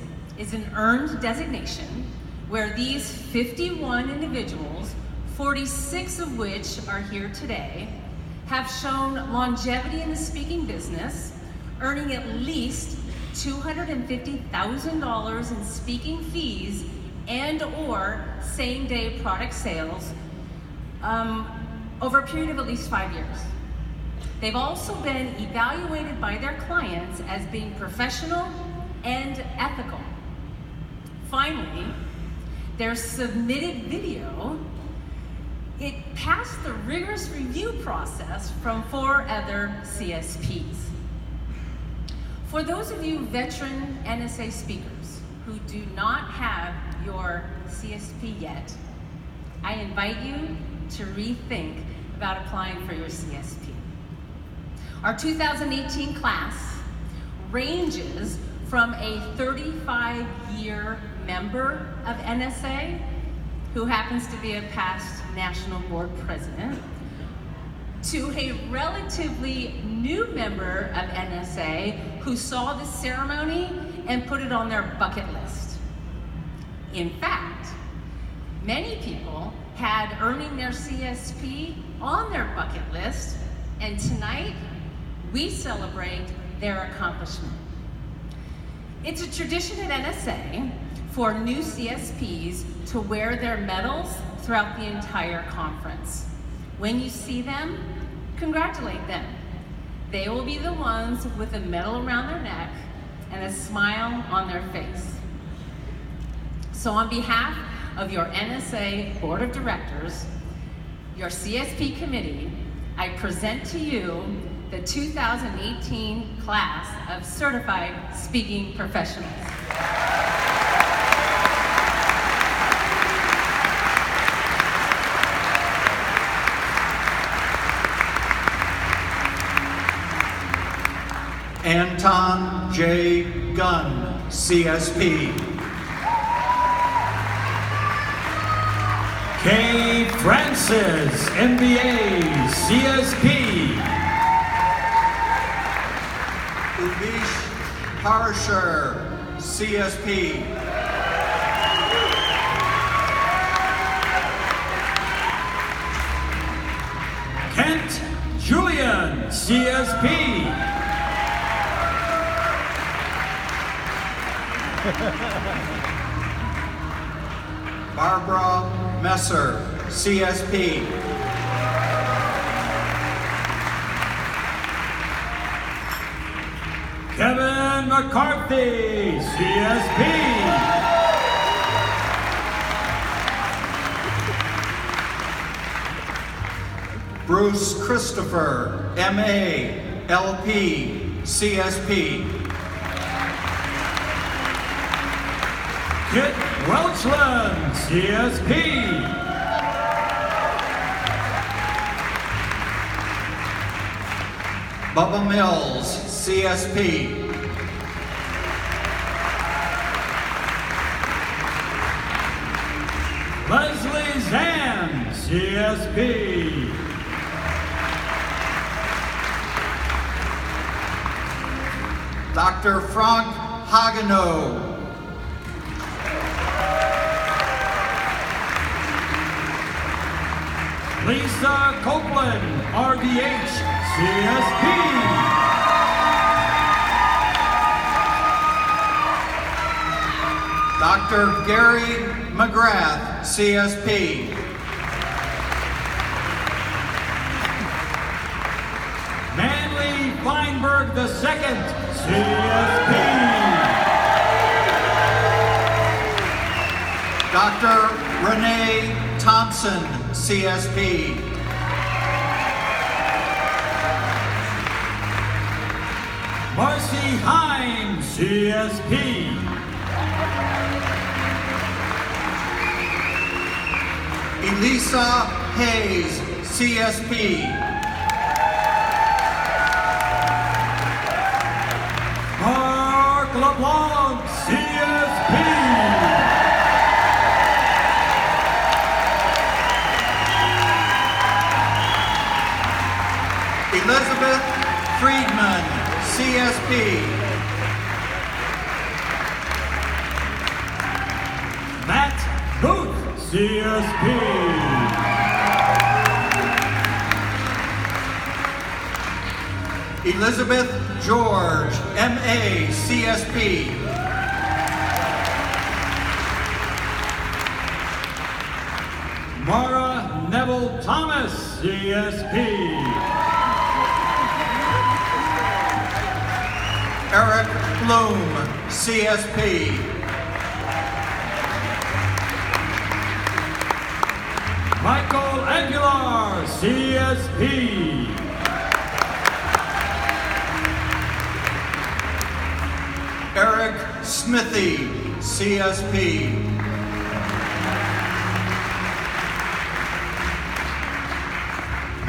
Speaker 5: an earned designation where these 51 individuals, 46 of which are here today, have shown longevity in the speaking business, earning at least $250,000 in speaking fees and or same-day product sales over a period of at least 5 years. They've also been evaluated by their clients as being professional and ethical. Finally, their submitted video, it passed the rigorous review process from 4 other CSPs. For those of you veteran NSA speakers who do not have your CSP yet, I invite you to rethink about applying for your CSP. Our 2018 class ranges from a 35-year member of NSA who happens to be a past national board president to a relatively new member of NSA who saw the ceremony and put it on their bucket list. In fact, many people had earning their CSP on their bucket list, and tonight we celebrate their accomplishment. It's a tradition at NSA for new CSPs to wear their medals throughout the entire conference. When you see them, congratulate them. They will be the ones with a medal around their neck and a smile on their face. So on behalf of your NSA Board of Directors, your CSP committee, I present to you the 2018 class of Certified Speaking Professionals.
Speaker 22: Anton J. Gunn, CSP.
Speaker 23: Kay Francis, MBA, CSP.
Speaker 22: Ubish Parshar, CSP.
Speaker 23: Kent Julian, CSP.
Speaker 22: Barbara Messer, CSP.
Speaker 23: Kevin McCarthy, CSP.
Speaker 22: Bruce Christopher, MA, LP, CSP.
Speaker 23: Welchland, CSP. Bubba Mills, CSP. Leslie Zan, CSP. Dr. Frank Hagenow. Lisa Copeland, RDH, CSP. Dr. Gary McGrath, CSP. Manly Feinberg II, CSP. Dr. Renee Thompson, CSP. Marcy Hines, CSP. Elisa Hayes, CSP. Mark LeBlanc, CSP. Elizabeth Friedman, CSP. Matt Booth, CSP. Elizabeth George, MA, CSP. Mara Neville Thomas, CSP. Eric Bloom, CSP. Michael Aguilar, CSP. Eric Smithy, CSP.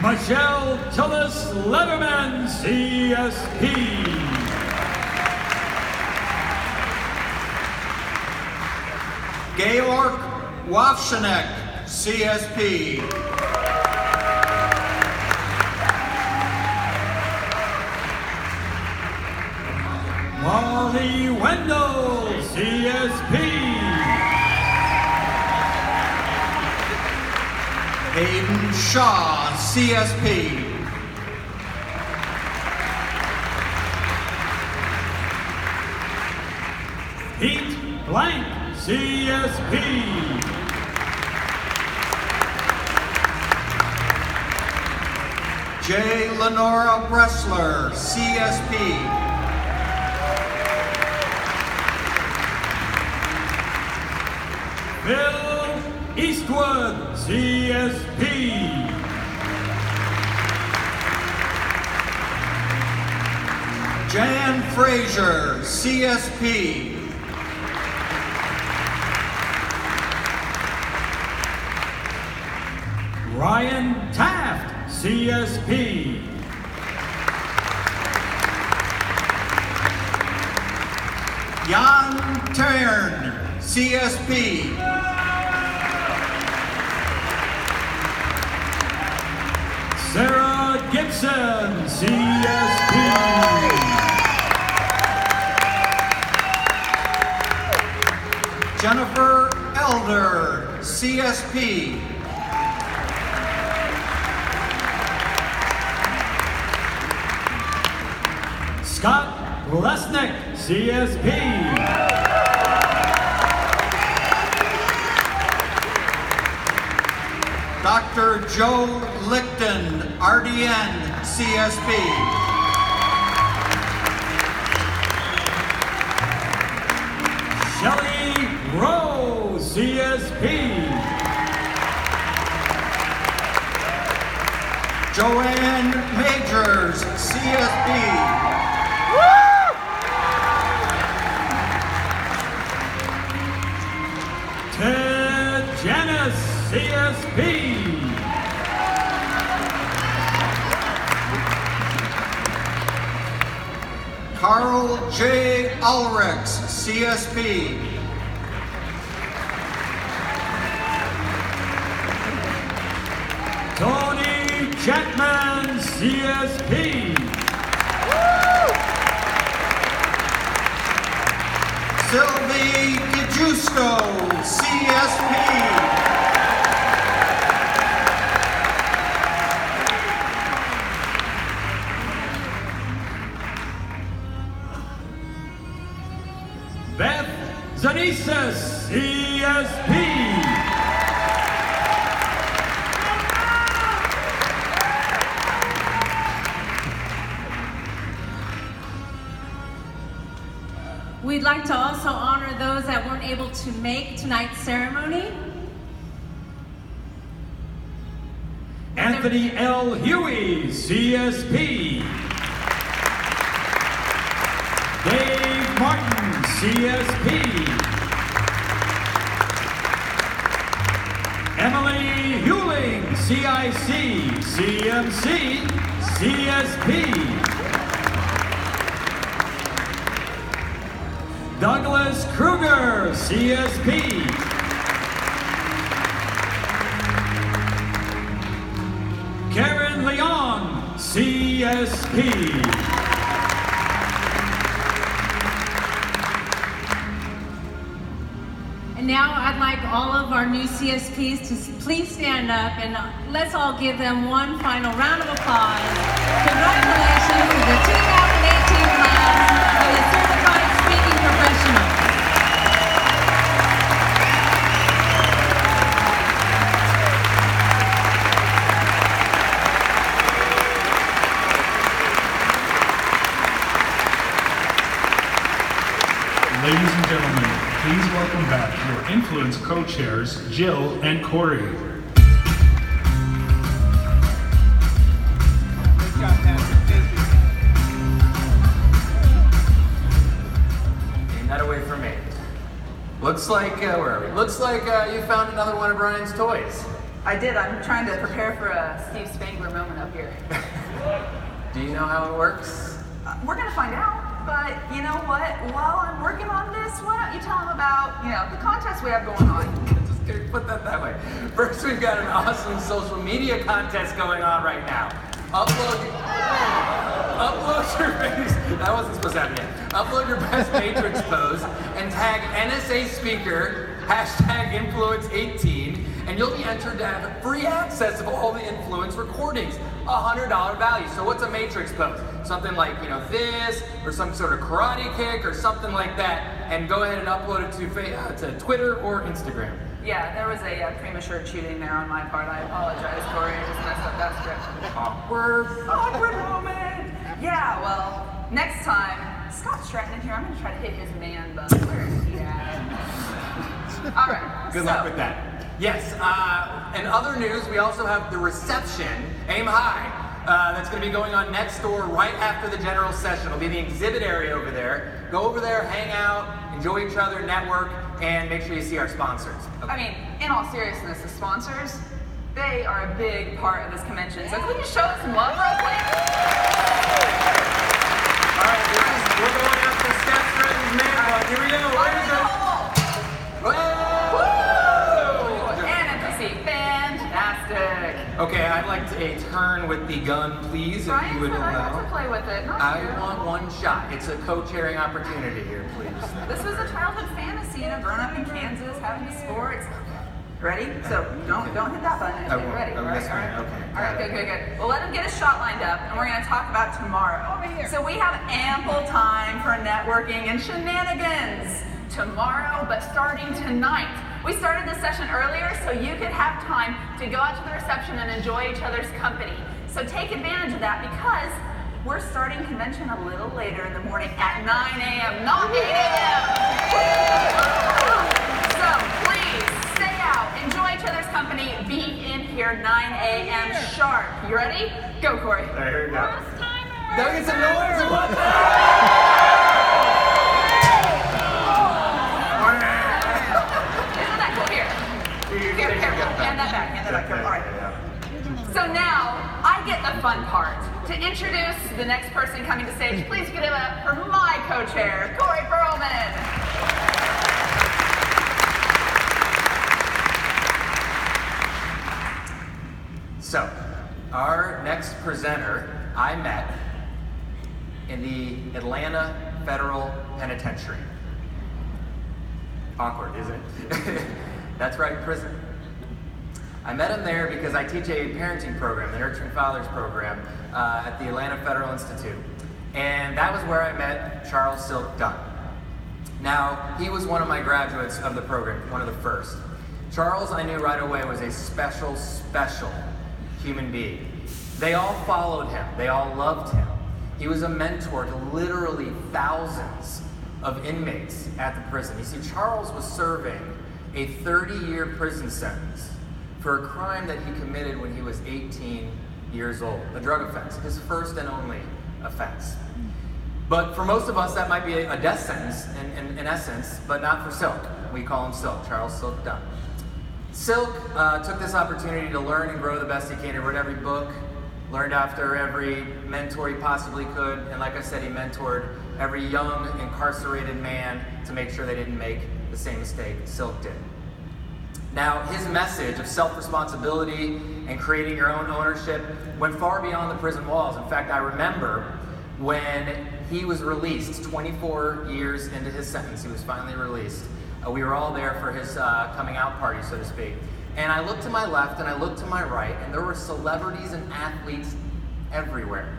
Speaker 23: Michelle Tillis Letterman, CSP. Georg Wawschinek, CSP. Molly Wendell, CSP. Hayden Shaw, CSP. Pete Blank, CSP. J. Lenora Bressler, CSP. Bill Eastwood, CSP. Jan Frazier, CSP. Ryan Taft, CSP. Jan Tern, CSP. Sarah Gibson, CSP. Jennifer Elder, CSP. Scott Lesnick, CSP. Dr. Joe Lichten, RDN, CSP. Shelley Rowe, CSP. Joanne Majors, CSP.
Speaker 22: CSP. Carl J. Ulrichs, CSP. Tony Chapman, CSP. Sylvie DiGiusto, CSP. Beth Zanisas, CSP.
Speaker 5: We'd like to also honor those that weren't able to make tonight's ceremony.
Speaker 22: Anthony L. Huey, CSP. Dave Martin, CSP. Emily Hewling, CIC, CMC, CSP. Douglas Kruger, CSP. Karen Leon, CSP.
Speaker 5: And now I'd like all of our new CSPs to please stand up and let's all give them one final round of applause. Congratulations to the 2018 class of the Certified Speaking Professionals.
Speaker 15: Ladies and gentlemen, please welcome back your Influence co-chairs, Jill and Corey.
Speaker 14: That away from me. Looks like, where are we? Looks like you found another one of Brian's toys.
Speaker 2: I did. I'm trying to prepare for a Steve Spangler moment up here.
Speaker 14: Do you know how it works?
Speaker 2: We're gonna find out. But you know what? While I'm working on this, why don't you tell them about, the contest we have going on?
Speaker 14: Just gonna put that that way. First, we've got an awesome social media contest going on right now. Upload your face. That wasn't supposed to happen yet. Upload your best Matrix pose and tag NSA speaker #Influence18, and you'll be entered to have free access of all the Influence recordings. $100 value. So what's a Matrix pose? Something like, this, or some sort of karate kick, or something like that. And go ahead and upload it to Twitter or Instagram.
Speaker 2: Yeah, there was a premature cheating there on my part. I apologize, Corey. I just messed up that script. Awkward moment. Yeah, well, next time, Scott's Stratton in here. I'm going to try to hit his man bun. Where is he at? All right.
Speaker 14: Good luck with that. Yes, and other news, we also have the reception, Aim High, that's going to be going on next door right after the general session. It'll be the exhibit area over there. Go over there, hang out, enjoy each other, network, and make sure you see our sponsors. Okay.
Speaker 2: I mean, in all seriousness, the sponsors, they are a big part of this convention. So can we just show us some love real quick?
Speaker 14: All right, we're going up the steps right in the main one. Here we go. Where is it? Okay, I'd like a turn with the gun, please, if you would allow.
Speaker 2: I have to play with it.
Speaker 14: I want one shot. It's a co-chairing opportunity here, please.
Speaker 2: This is a childhood fantasy, growing up in Kansas, having sports. Ready? So don't hit that button. Okay, ready?
Speaker 14: Oh, yes, ma'am. Okay.
Speaker 2: All right, good. Well, let him get his shot lined up, and we're going to talk about tomorrow. Over here. So we have ample time for networking and shenanigans tomorrow, but starting tonight. We started this session earlier so you could have time to go out to the reception and enjoy each other's company. So take advantage of that because we're starting convention a little later in the morning at 9 a.m., not 8 a.m. So please stay out, enjoy each other's company, be in here 9 a.m. sharp. You ready? Go, Corey.
Speaker 14: All right, here we go. Don't get some noise.
Speaker 2: Here. And that head back here. All right. So now, I get the fun part. To introduce the next person coming to stage, please give it up for my co-chair, Corey Perlman.
Speaker 14: So, our next presenter I met in the Atlanta Federal Penitentiary. Awkward, isn't it? That's right, prison. I met him there because I teach a parenting program, the Nurturing Fathers program, at the Atlanta Federal Institute. And that was where I met Charles Silk Dunn. Now, he was one of my graduates of the program, one of the first. Charles, I knew right away, was a special, special human being. They all followed him. They all loved him. He was a mentor to literally thousands of inmates at the prison. You see, Charles was serving a 30-year prison sentence for a crime that he committed when he was 18 years old, a drug offense, his first and only offense. But for most of us, that might be a death sentence in essence, but not for Silk. We call him Silk, Charles Silk Dunn. Silk took this opportunity to learn and grow the best he can. He read every book, learned after every mentor he possibly could, and like I said, he mentored every young incarcerated man to make sure they didn't make the same mistake Silk did. Now, his message of self-responsibility and creating your own ownership went far beyond the prison walls. In fact, I remember when he was released, 24 years into his sentence, he was finally released. We were all there for his coming out party, so to speak. And I looked to my left and I looked to my right, and there were celebrities and athletes everywhere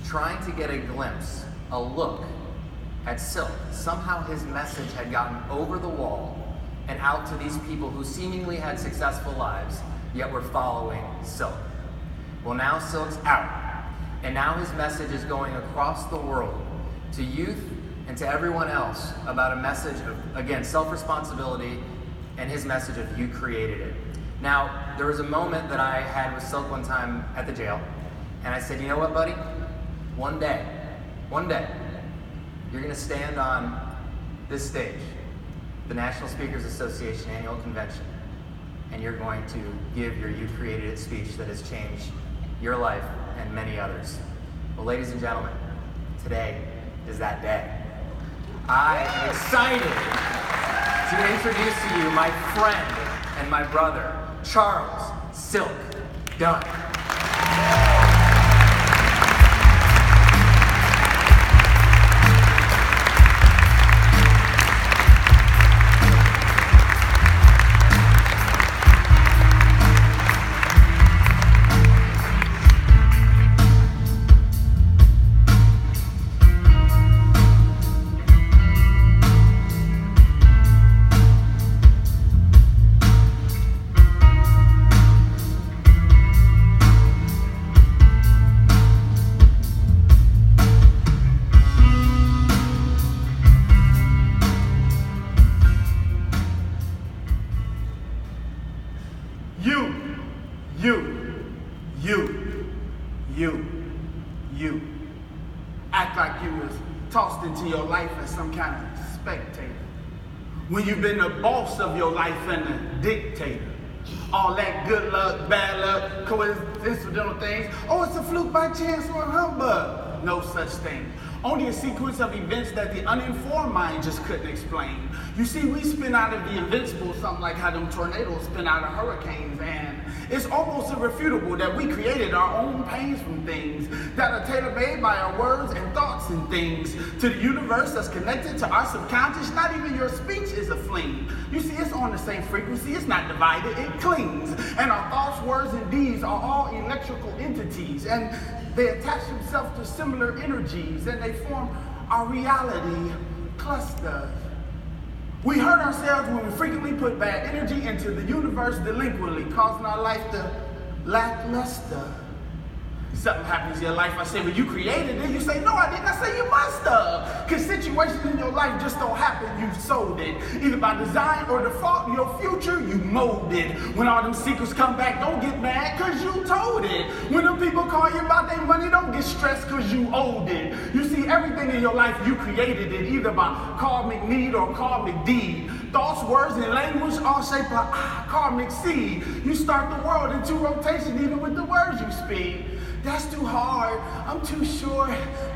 Speaker 14: trying to get a glimpse, a look at Silk. Somehow his message had gotten over the wall and out to these people who seemingly had successful lives, yet were following Silk. Well, now Silk's out, and now his message is going across the world to youth and to everyone else about a message of, again, self-responsibility and his message of you created it. Now, there was a moment that I had with Silk one time at the jail, and I said, you know what, buddy? One day, you're gonna stand on this stage, the National Speakers Association Annual Convention, and you're going to give your You Created It speech that has changed your life and many others. Well, ladies and gentlemen, today is that day. I am excited to introduce to you my friend and my brother, Charles Silk Dunn.
Speaker 3: You. Act like you was tossed into your life as some kind of spectator. When you've been the boss of your life and the dictator. All that good luck, bad luck, coincidental things. Oh, it's a fluke by chance or a humbug. No such thing. Only a sequence of events that the uninformed mind just couldn't explain. You see, we spin out of the invincible something like how them tornadoes spin out of hurricanes, and it's almost irrefutable that we created our own pains from things that are tailor-made by our words and thoughts and things to the universe that's connected to our subconscious. Not even your speech is a fling. You see, it's on the same frequency. It's not divided. It clings. And our thoughts, words, and deeds are all electrical entities, and they attach themselves to similar energies, and they form our reality cluster. We hurt ourselves when we frequently put bad energy into the universe delinquently, causing our life to lack luster. Something happens in your life, I say, well, you created it. You say, no, I didn't. I say, you must have. Because situations in your life just don't happen. You sold it. Either by design or default, your future, you molded. When all them secrets come back, don't get mad, because you told it. When them people call you about their money, don't get stressed, because you owed it. You see, everything in your life, you created it, either by karmic need or karmic deed. Thoughts, words, and language all shaped by karmic seed. You start the world into rotation even with the words you speak. That's too hard, I'm too sure,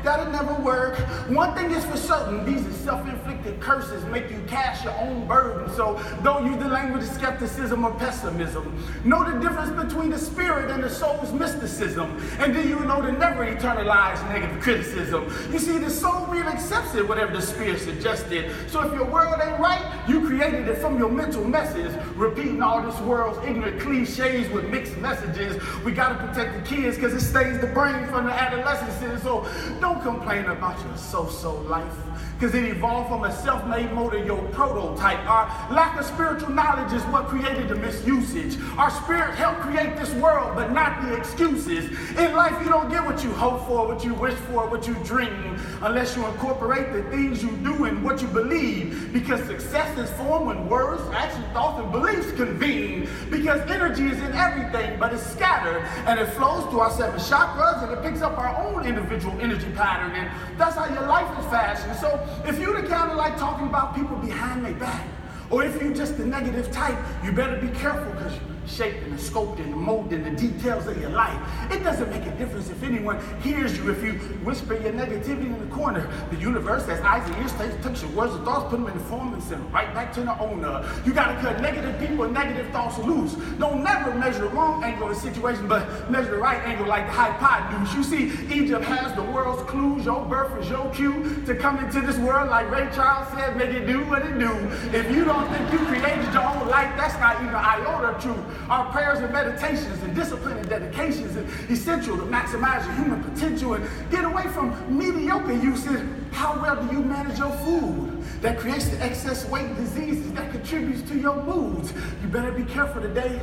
Speaker 3: that'll never work. One thing is for certain, these are self-inflicted curses make you cast your own burden. So don't use the language of skepticism or pessimism. Know the difference between the spirit and the soul's mysticism. And then you know to never eternalize negative criticism. You see, the soul really accepts it, whatever the spirit suggested. So if your world ain't right, you created it from your mental messes. Repeating all this world's ignorant cliches with mixed messages. We gotta protect the kids because it stays the brain from the adolescence. So don't complain about your so-so life, because it evolved from a self-made motor, your prototype. Our lack of spiritual knowledge is what created the misusage. Our spirit helped create this world, but not the excuses. In life, you don't get what you hope for, what you wish for, what you dream, unless you incorporate the things you do and what you believe. Because success is formed when words, actions, thoughts, and beliefs convene. Because energy is in everything, but it's scattered, and it flows through our 7 chakras, and it picks up our own individual energy pattern, and that's how your life is fashioned. So if you the kind of like talking about people behind their back, or if you just the negative type, you better be careful, because you're shaping and sculpting and molding the details of your life. It doesn't make a difference if anyone hears you. If you whisper your negativity in the corner, the universe has eyes and ears, takes your words and thoughts, put them in the form and send them right back to the owner. You gotta cut negative people and negative thoughts loose. Don't never measure the wrong angle of the situation, but measure the right angle like the hypotenuse. You see, Egypt has the world's clues. Your birth is your cue to come into this world, like Ray Charles said, make it do what it do. If you don't think you created your own life, that's not even an iota true. Our prayers and meditations and discipline and dedications is essential to maximize your human potential and get away from mediocre uses. How well do you manage your food? That creates the excess weight and diseases that contributes to your moods. You better be careful today,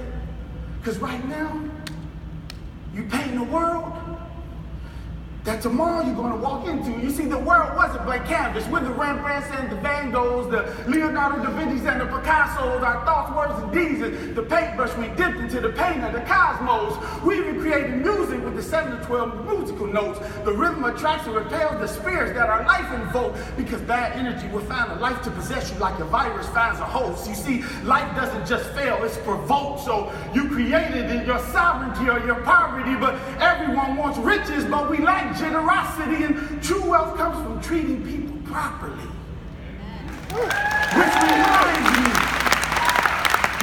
Speaker 3: because right now, you paint a world that tomorrow you're going to walk into. You see, the world was a blank canvas with the Rembrandts and the Van Goghs, the Leonardo da Vinci's and the Picassos, our thoughts, words, and deeds, and the paintbrush we dipped into the paint of the cosmos. We even created music with the 7 to 12 musical notes. The rhythm attracts and repels the spirits that our life invoke, because bad energy will find a life to possess you like a virus finds a host. You see, life doesn't just fail, it's provoked. So you created it, your sovereignty or your poverty, but everyone wants riches, but we lack generosity, and true wealth comes from treating people properly. Which reminds me,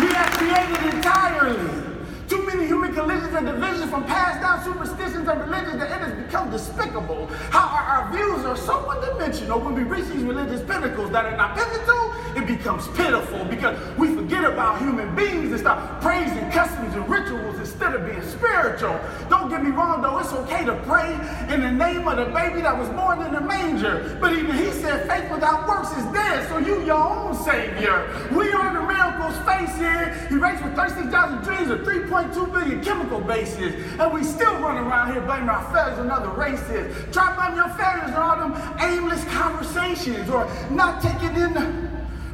Speaker 3: we are created entirely. Too many human collisions and divisions from passed down superstitions and religions that it has become despicable. How our views are so one-dimensional. When we reach these religious pinnacles that are not pivotal, it becomes pitiful, because we forget about human beings and start praising customs and rituals instead of being spiritual. Don't get me wrong though, it's okay to pray in the name of the baby that was born in the manger. But even he said faith without works is dead, so you your own savior. We are the miracles face here. He raised with 36,000 dreams of 3.2 billion chemical bases, and we still run around here blaming our failures on other races. Try blaming your failures on all them aimless conversations, or not taking in the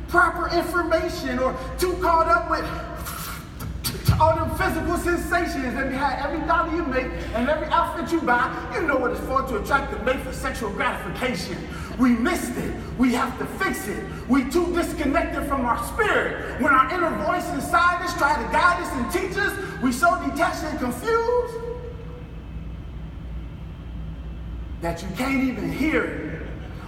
Speaker 3: proper information, or too caught up with all them physical sensations that behind every dollar you make and every outfit you buy. You know what it's for, to attract the mate for sexual gratification. We missed it. We have to fix it. We too disconnected from our spirit. When our inner voice inside us try to guide us and teach us, we so detached and confused that you can't even hear it.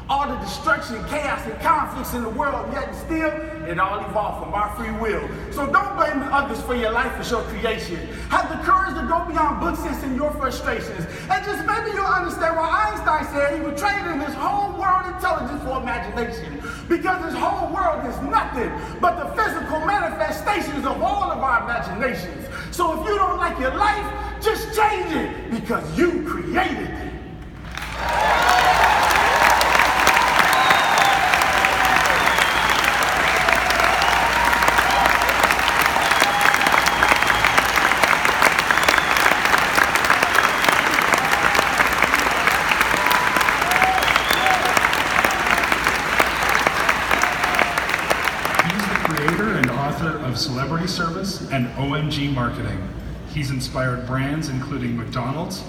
Speaker 3: All the destruction, chaos, and conflicts in the world, yet still, it all evolved from our free will. So don't blame others for your life, it's your creation. Have the courage to go beyond book sense and your frustrations. And just maybe you'll understand why Einstein said he would trade in his whole world intelligence for imagination. Because his whole world is nothing but the physical manifestations of all of our imaginations. So if you don't like your life, just change it, because you created it.
Speaker 15: Celebrity service and OMG marketing. He's inspired brands including McDonald's,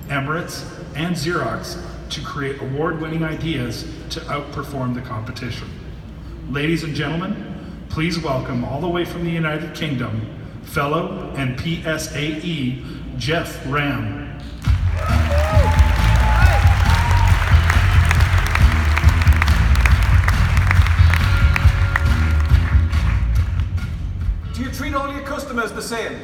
Speaker 15: Emirates, and Xerox to create award-winning ideas to outperform the competition. Ladies and gentlemen, please welcome all the way from the United Kingdom, fellow and PSAE, Jeff Ram.
Speaker 4: Do you treat all your customers the same?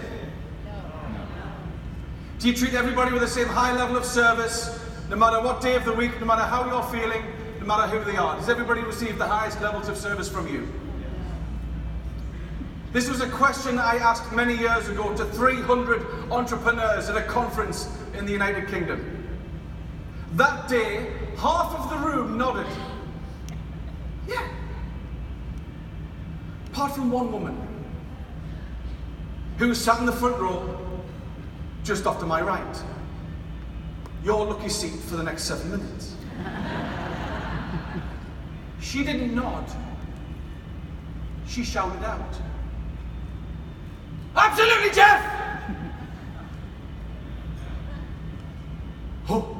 Speaker 4: Do you treat everybody with the same high level of service, no matter what day of the week, no matter how you're feeling, no matter who they are? Does everybody receive the highest levels of service from you? This was a question I asked many years ago to 300 entrepreneurs at a conference in the United Kingdom. That day, half of the room nodded. Yeah. Apart from one woman, who was sat in the front row, just off to my right. Your lucky seat for the next 7 minutes. She didn't nod. She shouted out, "Absolutely, Jeff!" Oh.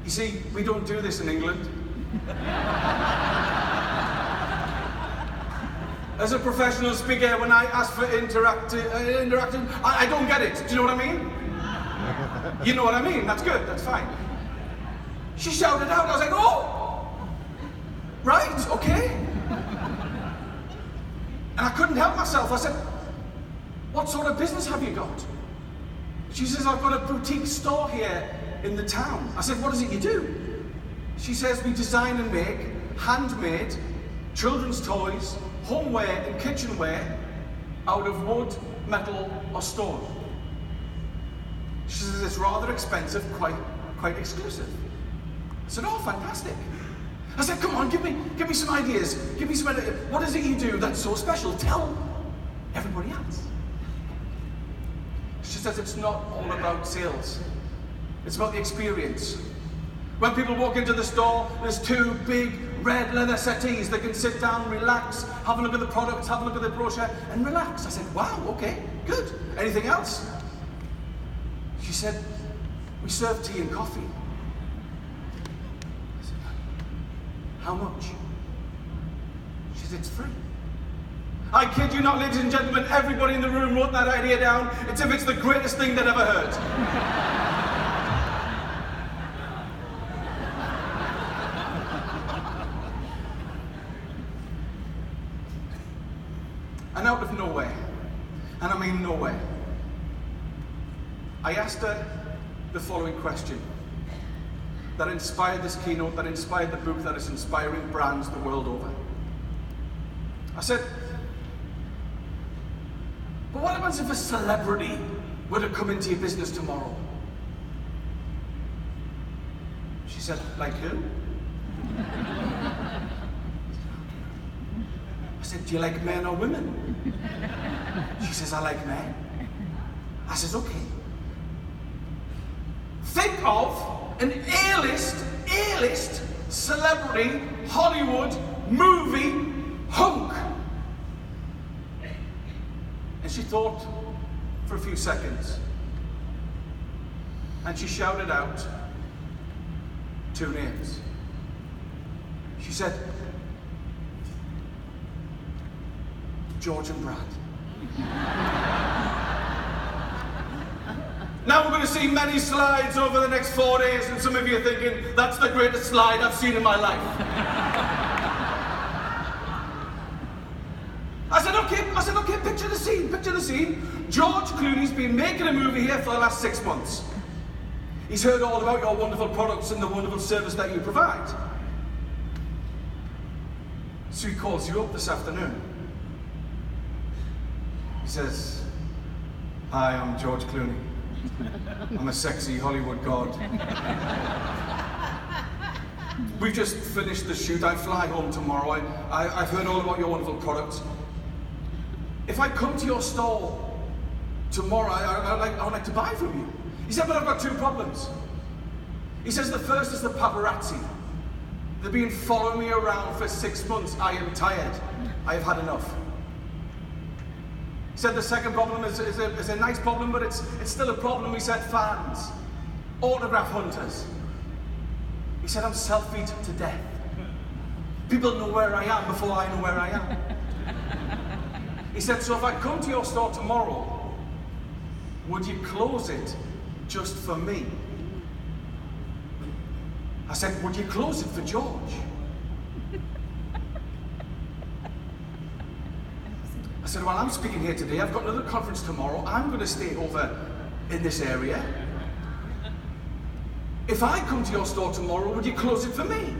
Speaker 4: You see, we don't do this in England. As a professional speaker, when I ask for interacting, I don't get it. Do you know what I mean? You know what I mean? That's good, that's fine. She shouted out, I was like, oh! Right, okay. And I couldn't help myself. I said, what sort of business have you got? She says, I've got a boutique store here in the town. I said, what is it you do? She says, we design and make handmade children's toys, homeware and kitchenware out of wood, metal or stone. She says it's rather expensive, quite exclusive. I said, oh, fantastic. I said, come on, give me some ideas. Give me some ideas. What is it you do that's so special? Tell everybody else. She says it's not all about sales. It's about the experience. When people walk into the store, there's 2 big red leather settees. They can sit down, relax, have a look at the products, have a look at the brochure, and relax. I said, wow, okay, good. Anything else? She said, we serve tea and coffee. I said, how much? She said, it's free. I kid you not, ladies and gentlemen, everybody in the room wrote that idea down. It's if it's the greatest thing they'd ever heard. And out of nowhere, and I mean nowhere, I asked her the following question that inspired this keynote, that inspired the book that is inspiring brands the world over. I said, but what happens if a celebrity were to come into your business tomorrow? She said, like who? I said, do you like men or women? She says, I like men. I says, okay. Think of an A-list celebrity, Hollywood, movie, hunk. And she thought for a few seconds. And she shouted out 2 names. She said, George and Brad. Now we're going to see many slides over the next 4 days, and some of you are thinking, that's the greatest slide I've seen in my life. I said, okay, picture the scene. George Clooney's been making a movie here for the last 6 months. He's heard all about your wonderful products and the wonderful service that you provide. So he calls you up this afternoon. He says, hi, I'm George Clooney. I'm a sexy Hollywood god. We've just finished the shoot. I fly home tomorrow. I've heard all about your wonderful products. If I come to your store tomorrow, I would like to buy from you. He said, but I've got 2 problems. He says, the first is the paparazzi. They've been following me around for 6 months. I am tired. I have had enough. He said the second problem is a nice problem, but it's still a problem. He said fans, autograph hunters. He said I'm selfied to death. People know where I am before I know where I am. He said, so if I come to your store tomorrow, would you close it just for me? I said, would you close it for George? I said, well, I'm speaking here today. I've got another conference tomorrow. I'm going to stay over in this area. If I come to your store tomorrow, would you close it for me?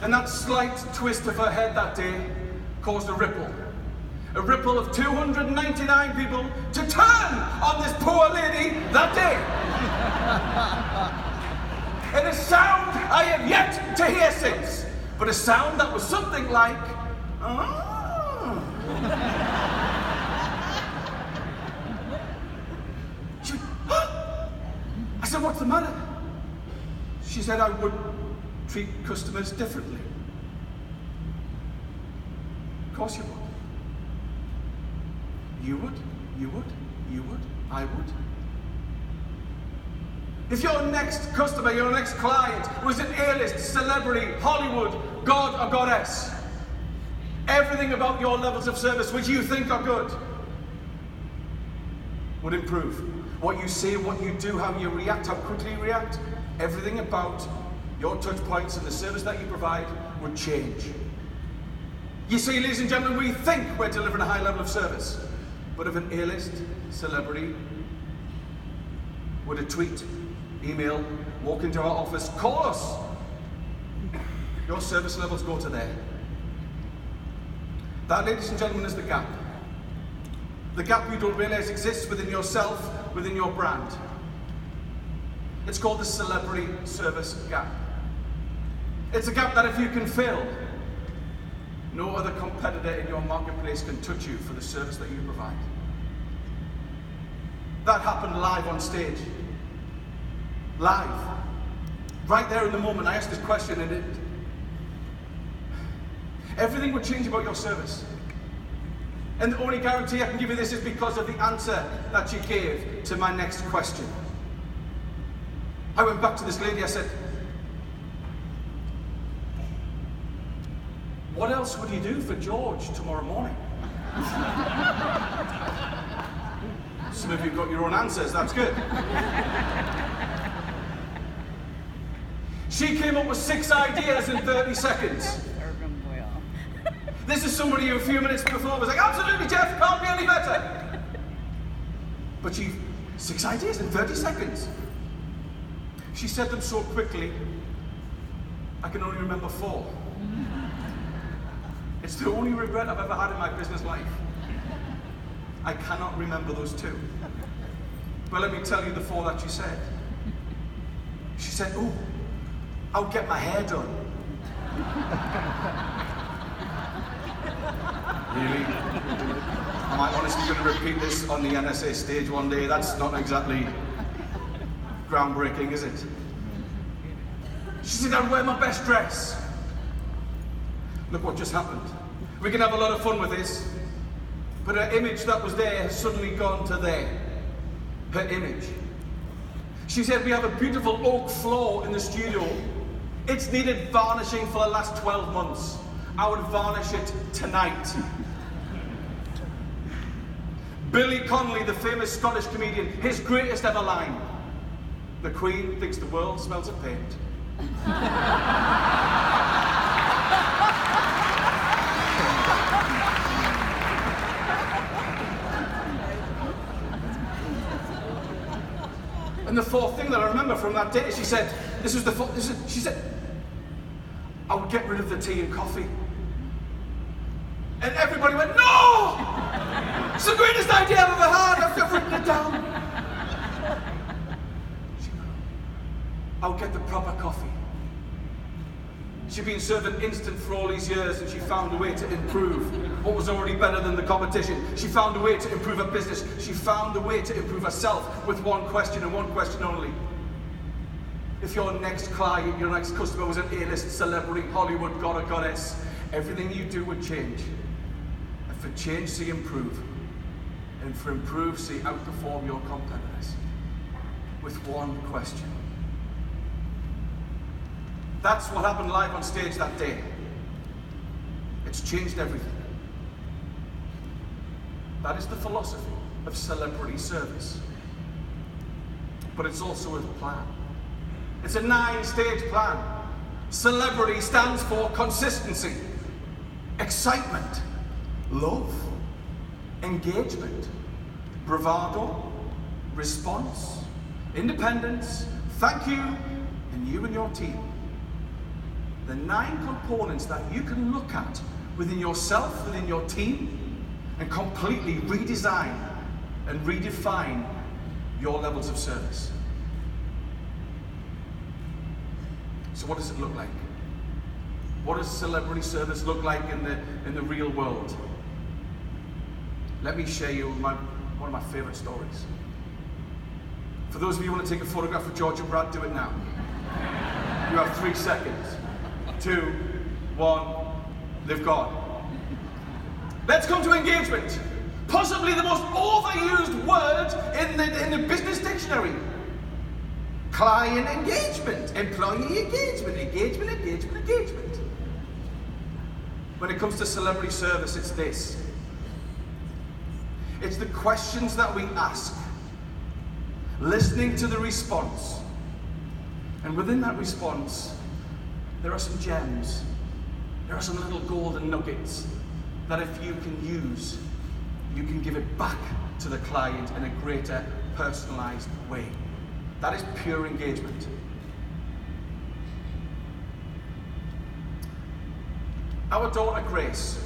Speaker 4: And that slight twist of her head that day caused a ripple. A ripple of 299 people to turn on this poor lady that day. And a sound I have yet to hear since, but a sound that was something like, oh. She went, oh. I said, what's the matter? She said, I would treat customers differently. Of course you would. You would, you would, you would, I would. If your next customer, your next client was an A-list, celebrity, Hollywood, god or goddess, everything about your levels of service which you think are good would improve. What you say, what you do, how you react, how quickly you react, everything about your touch points and the service that you provide would change. You see, ladies and gentlemen, we think we're delivering a high level of service, but if an A-list celebrity would a tweet, email, walk into our office, call us, your service levels go to there. That, ladies and gentlemen, is the gap. The gap you don't realize exists within yourself, within your brand. It's called the celebrity service gap. It's a gap that if you can fill, no other competitor in your marketplace can touch you for the service that you provide. That happened live on stage. Live. Right there in the moment, I asked this question and everything would change about your service. And the only guarantee I can give you this is because of the answer that she gave to my next question. I went back to this lady, I said, what else would you do for George tomorrow morning? Some of you got your own answers, that's good. She came up with 6 ideas in 30 seconds. This is somebody who a few minutes before was like, absolutely, Jeff, can't be any better. But 6 ideas in 30 seconds. She said them so quickly, I can only remember 4. It's the only regret I've ever had in my business life. I cannot remember those 2. But let me tell you the 4 that she said. She said, oh, I'll get my hair done. Really? Am I honestly going to repeat this on the NSA stage one day? That's not exactly groundbreaking, is it? She said, I'd wear my best dress. Look what just happened. We can have a lot of fun with this, but her image that was there has suddenly gone to there. Her image. She said, we have a beautiful oak floor in the studio. It's needed varnishing for the last 12 months. I would varnish it tonight. Billy Connolly, the famous Scottish comedian, his greatest ever line. The Queen thinks the world smells of paint. And the 4th thing that I remember from that day, she said, she said, I would get rid of the tea and coffee. And everybody went, no! It's the greatest idea I've ever had, I've written it down. I would get the proper coffee. She'd been serving instant for all these years and she found a way to improve what was already better than the competition. She found a way to improve her business. She found a way to improve herself with one question and one question only. If your next client, your next customer was an A-list celebrity, Hollywood god or goddess, everything you do would change. And for change, see improve. And for improve, see outperform your competitors. With one question. That's what happened live on stage that day. It's changed everything. That is the philosophy of celebrity service. But it's also a plan. It's a 9-stage plan. Celebrity stands for consistency, excitement, love, engagement, bravado, response, independence, thank you, and you and your team. The 9 components that you can look at within yourself, within your team, and completely redesign and redefine your levels of service. So what does it look like? What does celebrity service look like in the real world? Let me share you one of my favorite stories. For those of you who want to take a photograph of George and Brad, do it now. You have 3 seconds. 2, 1, they've gone. Let's come to engagement. Possibly the most overused word in the business dictionary. Client engagement, employee engagement, engagement. When it comes to celebrity service, it's this. It's the questions that we ask, listening to the response, and within that response, there are some gems. There are some little golden nuggets that if you can use, you can give it back to the client in a greater personalized way. That is pure engagement. Our daughter Grace,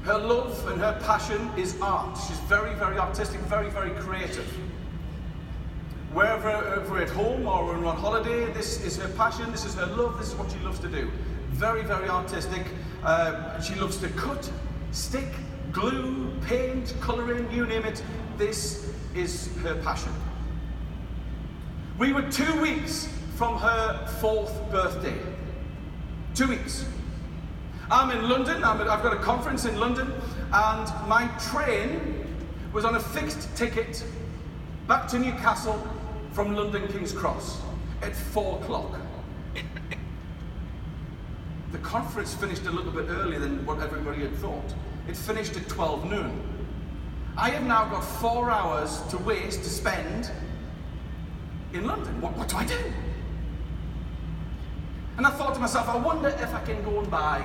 Speaker 4: her love and her passion is art. She's very, very artistic, very, very creative. Wherever we're at home or we're on holiday, this is her passion, this is her love, this is what she loves to do. Very, very artistic. She loves to cut, stick, glue, paint, colouring, you name it. This is her passion. We were 2 weeks from her 4th birthday. 2 weeks. I'm in London, I've got a conference in London, and my train was on a fixed ticket back to Newcastle from London King's Cross at 4 o'clock. The conference finished a little bit earlier than what everybody had thought. It finished at 12 noon. I have now got 4 hours to waste to spend in London. What do I do? And I thought to myself, I wonder if I can go and buy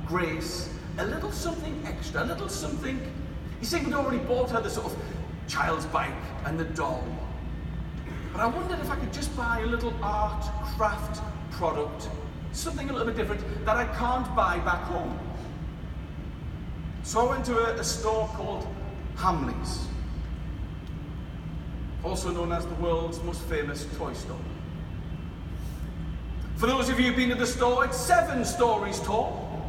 Speaker 4: Grace a little something extra, a little something. You see, we'd already bought her the sort of child's bike and the doll. But I wondered if I could just buy a little art, craft product, something a little bit different that I can't buy back home. So I went to a store called Hamley's, also known as the world's most famous toy store. For those of you who've been to the store, it's 7 stories tall,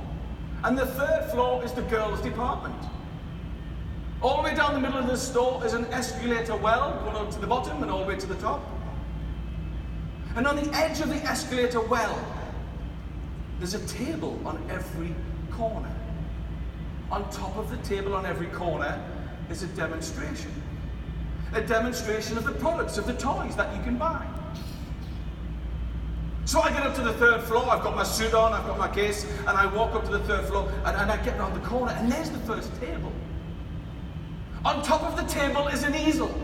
Speaker 4: and the 3rd floor is the girls' department. All the way down the middle of the store is an escalator well, going up to the bottom and all the way to the top. And on the edge of the escalator well, there's a table on every corner. On top of the table on every corner is a demonstration. A demonstration of the products, of the toys that you can buy. So I get up to the 3rd floor, I've got my suit on, I've got my case, and I walk up to the 3rd floor, and I get around the corner, and there's the first table. On top of the table is an easel.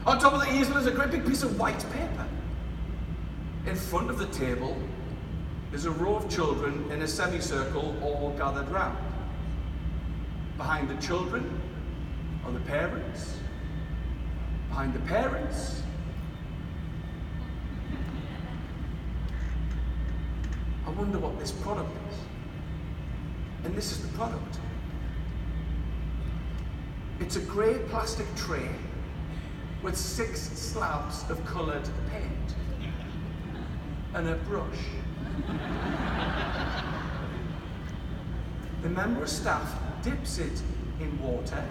Speaker 4: On top of the easel is a great big piece of white paper. In front of the table is a row of children in a semicircle all gathered round. Behind the children are the parents. Behind the parents, I wonder what this product is. And this is the product. It's a grey plastic tray with 6 slabs of coloured paint and a brush. The member of staff dips it in water,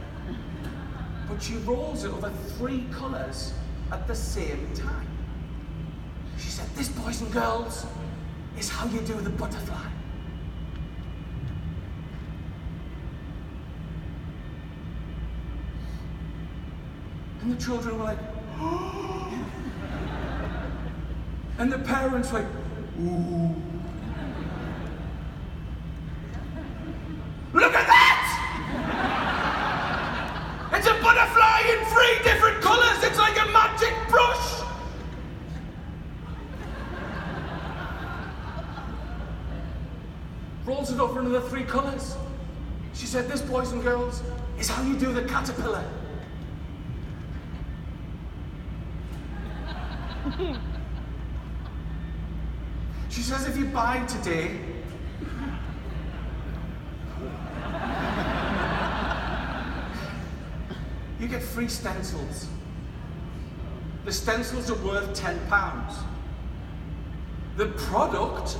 Speaker 4: but she rolls it over 3 colours at the same time. She said, this, boys and girls, is how you do the butterfly. And the children were like, oh. And the parents went, ooh. Look at that! It's a butterfly in 3 different colors. It's like a magic brush. Rolls it over into the 3 colors. She said, this, boys and girls, is how you do the caterpillar. She says, if you buy today, you get free stencils. The stencils are worth £10. The product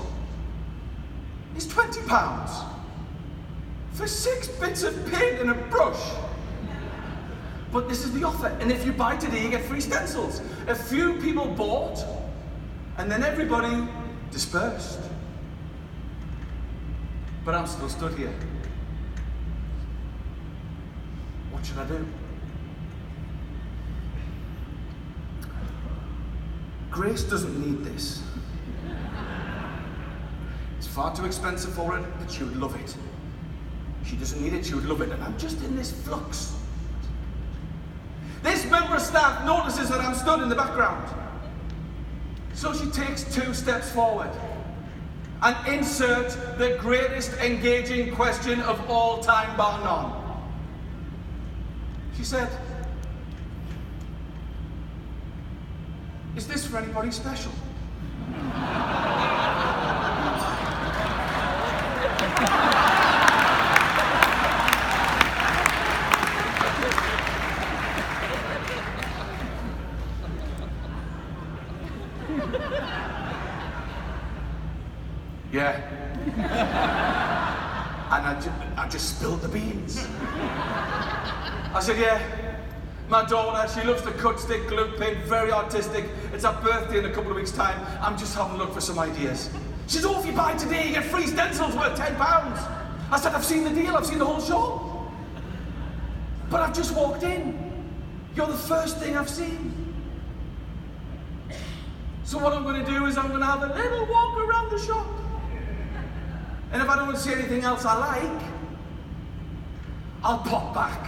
Speaker 4: is £20 for 6 bits of paint and a brush. But this is the offer, and if you buy today, you get free stencils. A few people bought, and then everybody dispersed. But I'm still stood here. What should I do? Grace doesn't need this. It's far too expensive for it, but she would love it. She doesn't need it, she would love it, and I'm just in this flux. This member of staff notices that I'm stood in the background. So she takes 2 steps forward and inserts the greatest engaging question of all time, bar none. She said, is this for anybody special? Yeah. And I just spilled the beans. I said, yeah, my daughter, she loves to cut, stick, glue, paint, very artistic. It's her birthday in a couple of weeks' time. I'm just having a look for some ideas. She said, oh, if you buy today, you get free stencils worth £10. I said, I've seen the deal, I've seen the whole show. But I've just walked in. You're the first thing I've seen. So what I'm going to do is I'm going to have a little walk around the shop. And if I don't see anything else I like, I'll pop back.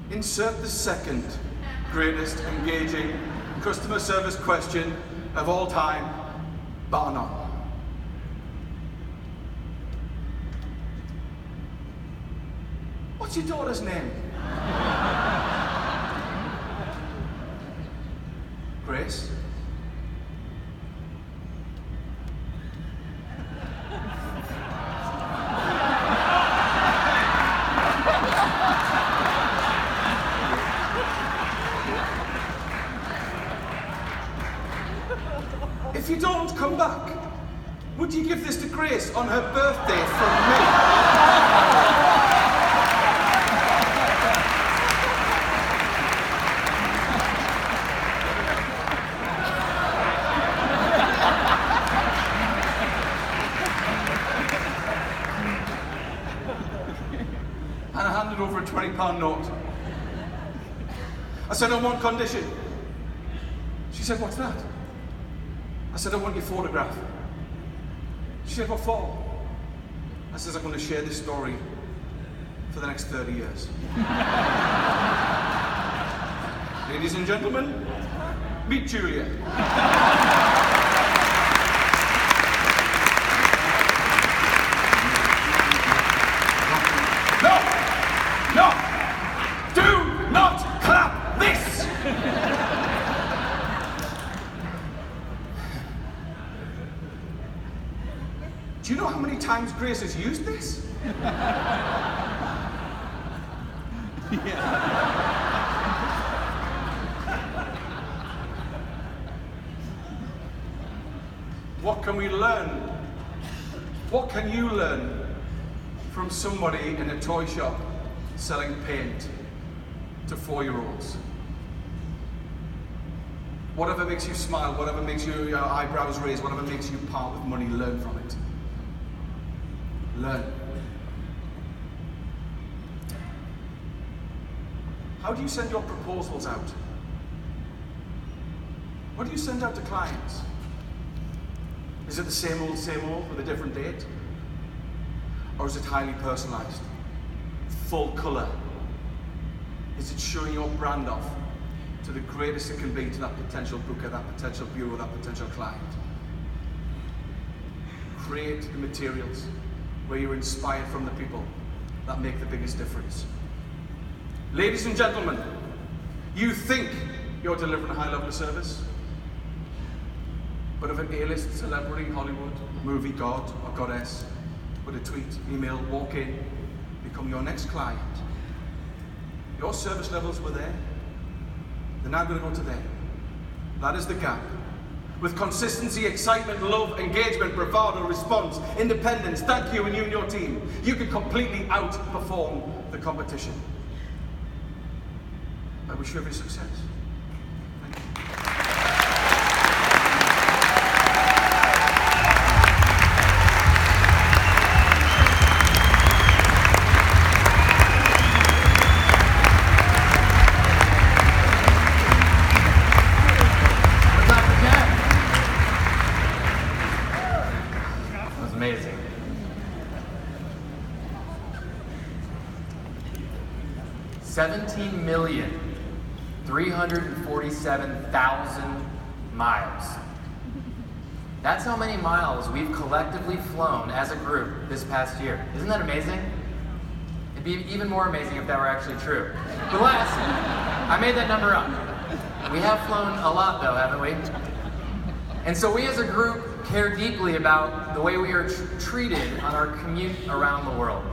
Speaker 4: Insert the second greatest engaging customer service question of all time, bar none. What's your daughter's name? Grace? If you don't come back, would you give this to Grace on her birthday from me? And I handed over a £20 note. I said, on one condition. She said, what's that? I said, I want your photograph. She said, what for? I said, I'm going to share this story for the next 30 years. Ladies and gentlemen, meet Julia. No! Do not clap this! Do you know how many times Grace has used this? What can we learn? What can you learn from somebody in a toy shop selling paint to 4-year-olds? Whatever makes you smile, whatever makes your eyebrows raise, whatever makes you part with money, learn from it. Learn. How do you send your proposals out? What do you send out to clients? Is it the same old with a different date? Or is it highly personalized? Full color? Is it showing your brand off to the greatest it can be to that potential booker, that potential bureau, that potential client? Create the materials where you're inspired from the people that make the biggest difference. Ladies and gentlemen, you think you're delivering a high level of service, but if an A-list celebrity, Hollywood, movie god or goddess, with a tweet, email, walk in, become your next client, your service levels were there, they're now going to go to there. That is the gap. With consistency, excitement, love, engagement, bravado, response, independence, thank you, and you and your team, you can completely outperform the competition. I wish you every success. Thank you.
Speaker 14: That was amazing. $17,347,000 miles. That's how many miles we've collectively flown as a group this past year. Isn't that amazing? It'd be even more amazing if that were actually true. But last, I made that number up. We have flown a lot though, haven't we? And so we as a group care deeply about the way we are treated on our commute around the world.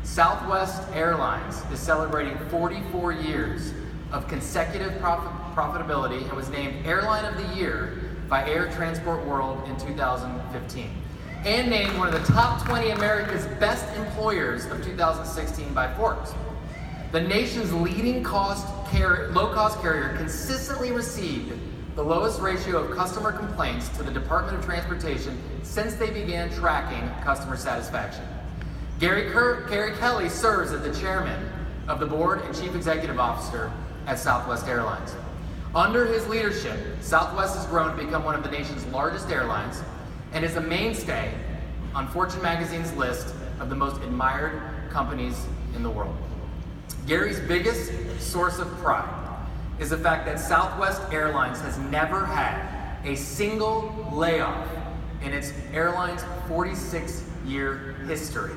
Speaker 14: Southwest Airlines is celebrating 44 years of consecutive profitability and was named Airline of the Year by Air Transport World in 2015, and named one of the top 20 America's best employers of 2016 by Forbes. The nation's leading low-cost carrier consistently received the lowest ratio of customer complaints to the Department of Transportation since they began tracking customer satisfaction. Gary Kelly serves as the chairman of the board and chief executive officer at Southwest Airlines. Under his leadership, Southwest has grown to become one of the nation's largest airlines and is a mainstay on Fortune magazine's list of the most admired companies in the world. Gary's biggest source of pride is the fact that Southwest Airlines has never had a single layoff in its airline's 46-year history.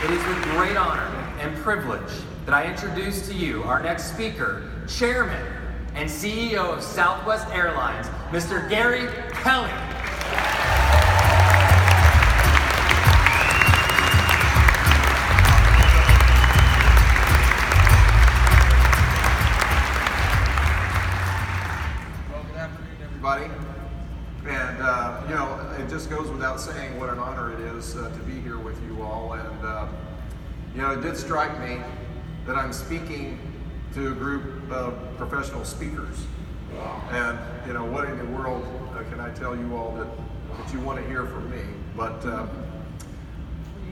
Speaker 14: It is with great honor and privilege that I introduce to you our next speaker, Chairman and CEO of Southwest Airlines, Mr. Gary Kelly.
Speaker 6: Everybody. And, it just goes without saying what an honor it is to be here with you all. And, it did strike me that I'm speaking to a group of professional speakers. And, what in the world can I tell you all that you want to hear from me? But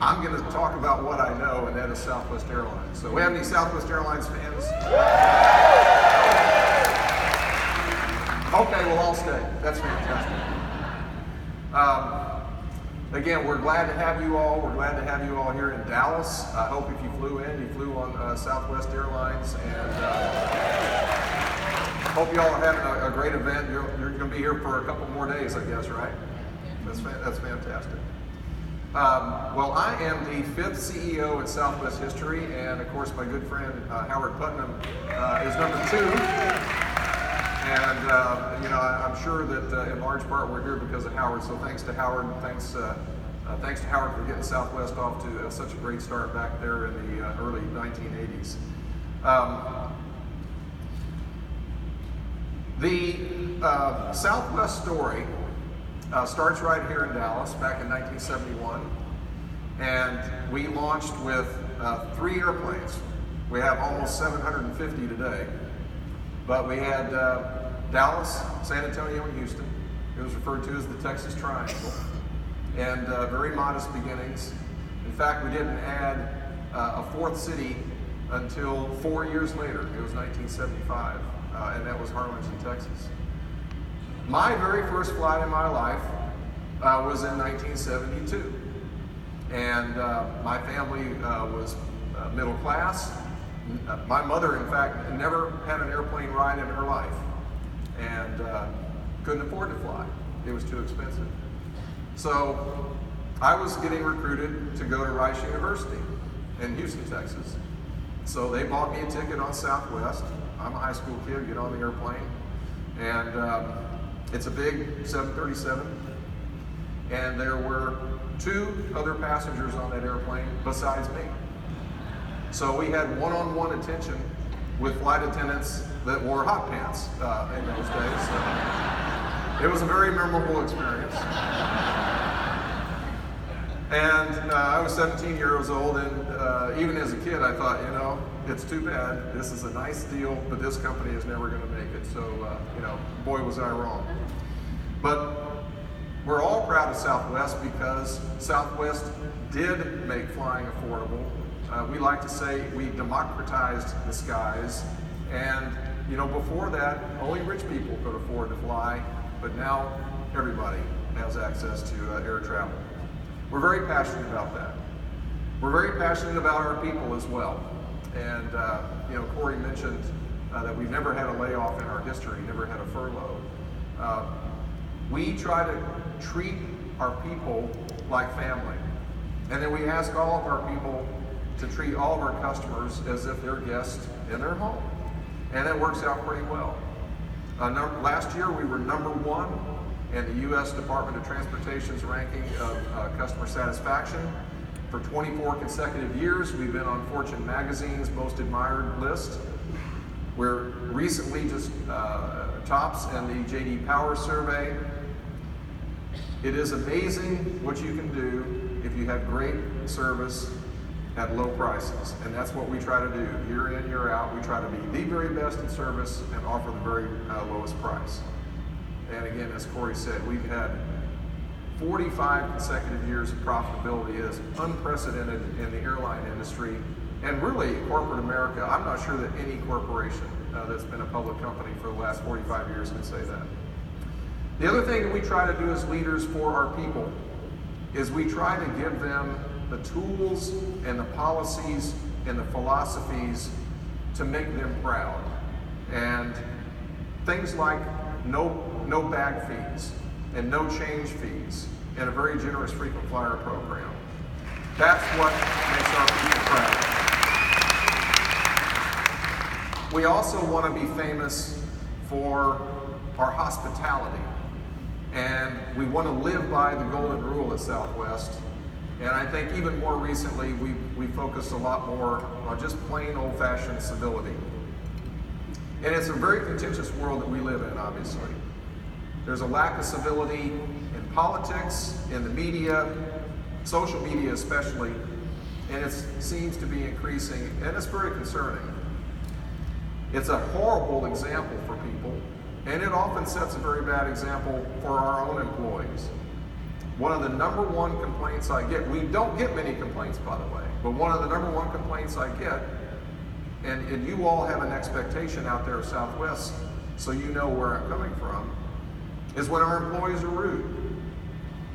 Speaker 6: I'm going to talk about what I know, and that is Southwest Airlines. So we have any Southwest Airlines fans? Okay, well, I'll stay. That's fantastic. Again, we're glad to have you all. We're glad to have you all here in Dallas. I hope if you flew in, you flew on Southwest Airlines, and hope you all are having a great event. You're going to be here for a couple more days, I guess, right? That's fantastic. Well, I am the 5th CEO in Southwest history, and of course, my good friend Howard Putnam is number 2. And I'm sure that in large part we're here because of Howard. So thanks to Howard. Thanks to Howard for getting Southwest off to such a great start back there in the early 1980s. The Southwest story starts right here in Dallas back in 1971, and we launched with 3 airplanes. We have almost 750 today. But we had Dallas, San Antonio, and Houston. It was referred to as the Texas Triangle. And very modest beginnings. In fact, we didn't add a 4th city until 4 years later. It was 1975, and that was Harlingen, Texas. My very first flight in my life was in 1972. And my family was middle class. My mother, in fact, never had an airplane ride in her life and couldn't afford to fly. It was too expensive. So I was getting recruited to go to Rice University in Houston, Texas. So they bought me a ticket on Southwest. I'm a high school kid, get on the airplane. And it's a big 737. And there were 2 other passengers on that airplane besides me. So we had one-on-one attention with flight attendants that wore hot pants in those days. So it was a very memorable experience. And I was 17 years old, and even as a kid, I thought, you know, it's too bad. This is a nice deal, but this company is never going to make it. So, you know, boy, was I wrong. But we're all proud of Southwest because Southwest did make flying affordable. We like to say we democratized the skies, and you know, before that, only rich people could afford to fly, but now everybody has access to air travel. We're very passionate about that. We're very passionate about our people as well. And you know, Corey mentioned that we've never had a layoff in our history, never had a furlough. We try to treat our people like family. And then we ask all of our people to treat all of our customers as if they're guests in their home. And it works out pretty well. Last year we were #1 in the U.S. Department of Transportation's ranking of customer satisfaction. For 24 consecutive years, we've been on Fortune magazine's most admired list. We're recently just tops in the J.D. Power survey. It is amazing what you can do if you have great service at low prices, and that's what we try to do year in, year out. We try to be the very best in service and offer the very lowest price. And again, as Corey said, we've had 45 consecutive years of profitability. It is unprecedented in the airline industry, and really corporate America. I'm not sure that any corporation that's been a public company for the last 45 years can say that. The other thing that we try to do as leaders for our people is we try to give them the tools and the policies and the philosophies to make them proud. And things like no bag fees and no change fees and a very generous frequent flyer program. That's what makes our people proud. We also want to be famous for our hospitality. And we want to live by the golden rule at Southwest. And I think even more recently, we focused a lot more on just plain old-fashioned civility. And it's a very contentious world that we live in, obviously. There's a lack of civility in politics, in the media, social media especially, and it seems to be increasing, and it's very concerning. It's a horrible example for people, and it often sets a very bad example for our own employees. One of the #1 complaints I get, we don't get many complaints by the way, but one of the #1 complaints I get, and you all have an expectation out there of Southwest, so you know where I'm coming from, is when our employees are rude.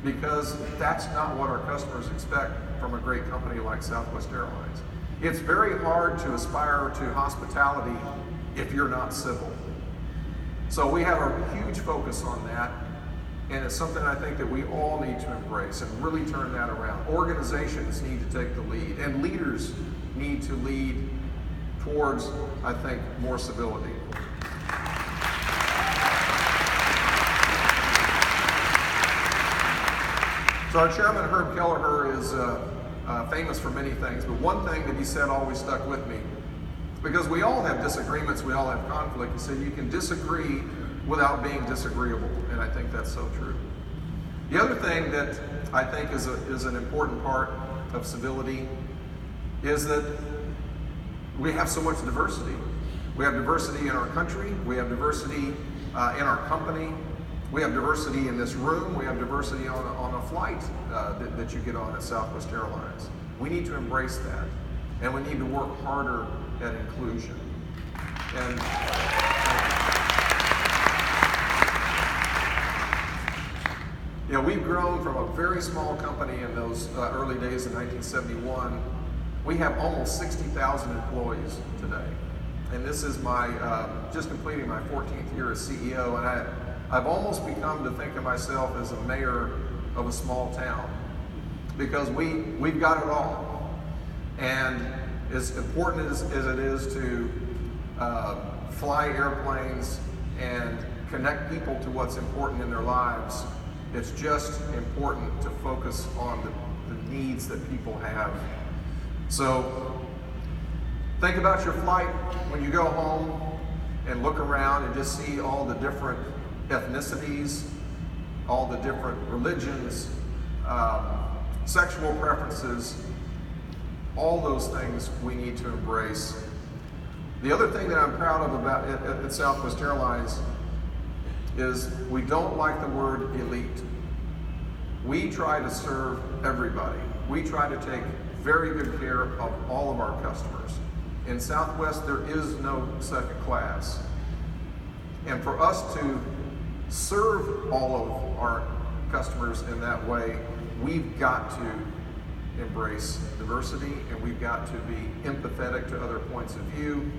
Speaker 6: Because that's not what our customers expect from a great company like Southwest Airlines. It's very hard to aspire to hospitality if you're not civil. So we have a huge focus on that, and it's something I think that we all need to embrace and really turn that around. Organizations need to take the lead, and leaders need to lead towards, I think, more civility. So our chairman, Herb Kelleher, is famous for many things, but one thing that he said always stuck with me, because we all have disagreements, we all have conflict. He said you can disagree without being disagreeable, and I think that's so true. The other thing that I think is an important part of civility is that we have so much diversity. We have diversity in our country, we have diversity in our company, we have diversity in this room, we have diversity on a flight that you get on at Southwest Airlines. We need to embrace that, and we need to work harder at inclusion. And you know, we've grown from a very small company in those early days in 1971. We have almost 60,000 employees today. And this is my, just completing my 14th year as CEO, and I've almost become to think of myself as a mayor of a small town, because we've got it all. And as important as it is to fly airplanes and connect people to what's important in their lives, it's just important to focus on the needs that people have. So think about your flight when you go home and look around and just see all the different ethnicities, all the different religions, sexual preferences, all those things we need to embrace. The other thing that I'm proud of about at Southwest Airlines is we don't like the word elite. We try to serve everybody. We try to take very good care of all of our customers. In Southwest, there is no second class. And for us to serve all of our customers in that way, we've got to embrace diversity, and we've got to be empathetic to other points of view.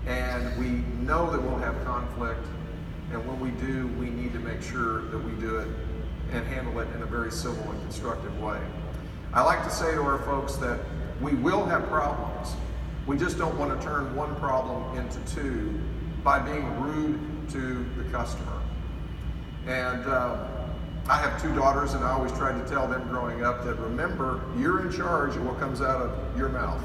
Speaker 6: And we know that we'll have conflict, and when we do, we need to make sure that we do it and handle it in a very civil and constructive way. I like to say to our folks that we will have problems. We just don't want to turn one problem into two by being rude to the customer. And I have two daughters, and I always tried to tell them growing up that, remember, you're in charge of what comes out of your mouth.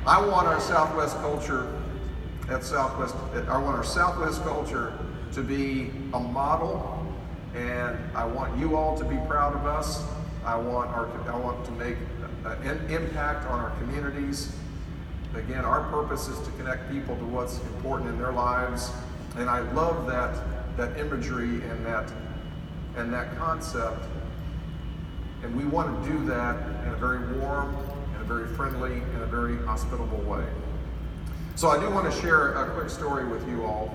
Speaker 6: I want our Southwest culture I want our Southwest culture to be a model, and I want you all to be proud of us. I want to make an impact on our communities. Again, our purpose is to connect people to what's important in their lives, and I love that imagery and that concept. And we want to do that in a very warm, in a very friendly, in a very hospitable way. So I do want to share a quick story with you all.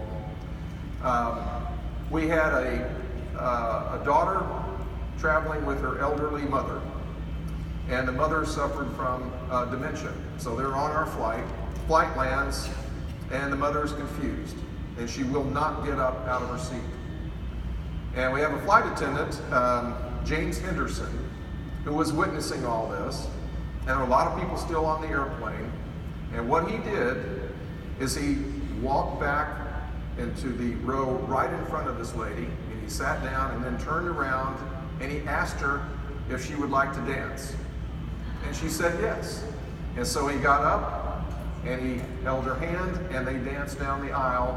Speaker 6: We had a daughter traveling with her elderly mother, and the mother suffered from dementia. So they're on our flight lands, and the mother's confused, and she will not get up out of her seat. And we have a flight attendant, James Henderson, who was witnessing all this, and a lot of people still on the airplane. And what he did is he walked back into the row right in front of this lady, and he sat down and then turned around and he asked her if she would like to dance. And she said yes. And so he got up and he held her hand, and they danced down the aisle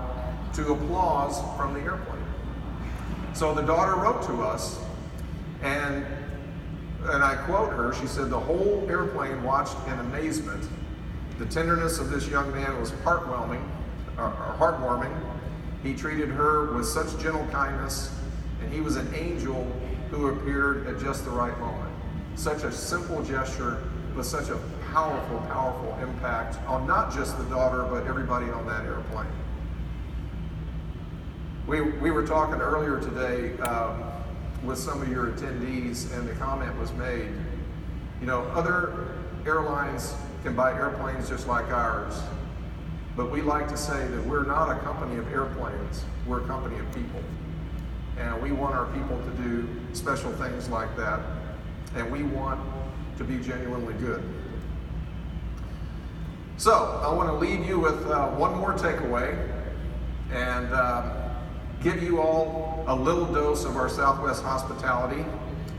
Speaker 6: to applause from the airplane. So the daughter wrote to us, and I quote her, she said, "The whole airplane watched in amazement. The tenderness of this young man was heartwarming. He treated her with such gentle kindness, and he was an angel who appeared at just the right moment." Such a simple gesture, but such a powerful, powerful impact on not just the daughter, but everybody on that airplane. We were talking earlier today with some of your attendees, and the comment was made, you know, other airlines can buy airplanes just like ours, but we like to say that we're not a company of airplanes, we're a company of people. And we want our people to do special things like that, and we want to be genuinely good. So I want to leave you with one more takeaway, and give you all a little dose of our Southwest hospitality.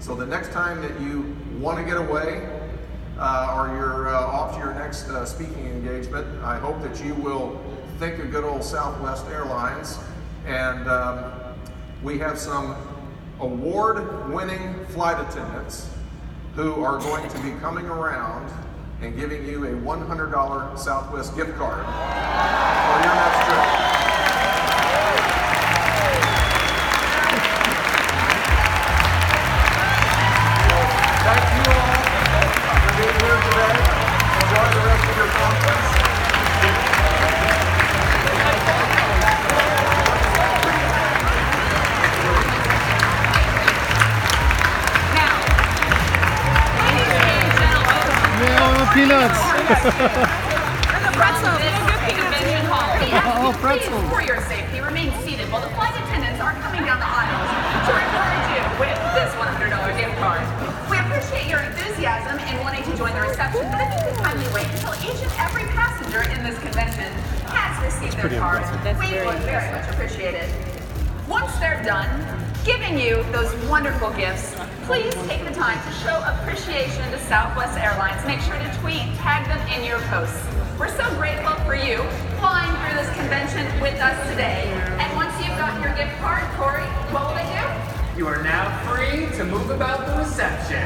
Speaker 6: So the next time that you want to get away, or you're off to your next speaking engagement, I hope that you will think of good old Southwest Airlines. And we have some award-winning flight attendants who are going to be coming around and giving you a $100 Southwest gift card for your next trip. Thank you all for being here today. Enjoy the rest of
Speaker 8: peanuts.
Speaker 2: And the pretzel. Convention hall. We ask
Speaker 8: Oh,
Speaker 2: you,
Speaker 8: pretzels.
Speaker 2: please, for your safety, remain seated while the flight attendants are coming down the aisles to reward you with this $100 gift card. We appreciate your enthusiasm in wanting to join the reception, but if you could kindly wait until each and every passenger in this convention has received their card, we would very much appreciate it. Once they're done giving you those wonderful gifts, please take the time to show appreciation to Southwest Airlines. Make sure to tweet, tag them in your posts. We're so grateful for you flying through this convention with us today. And once you've got your gift card, Corey, what will they do?
Speaker 14: You are now free to move about the reception.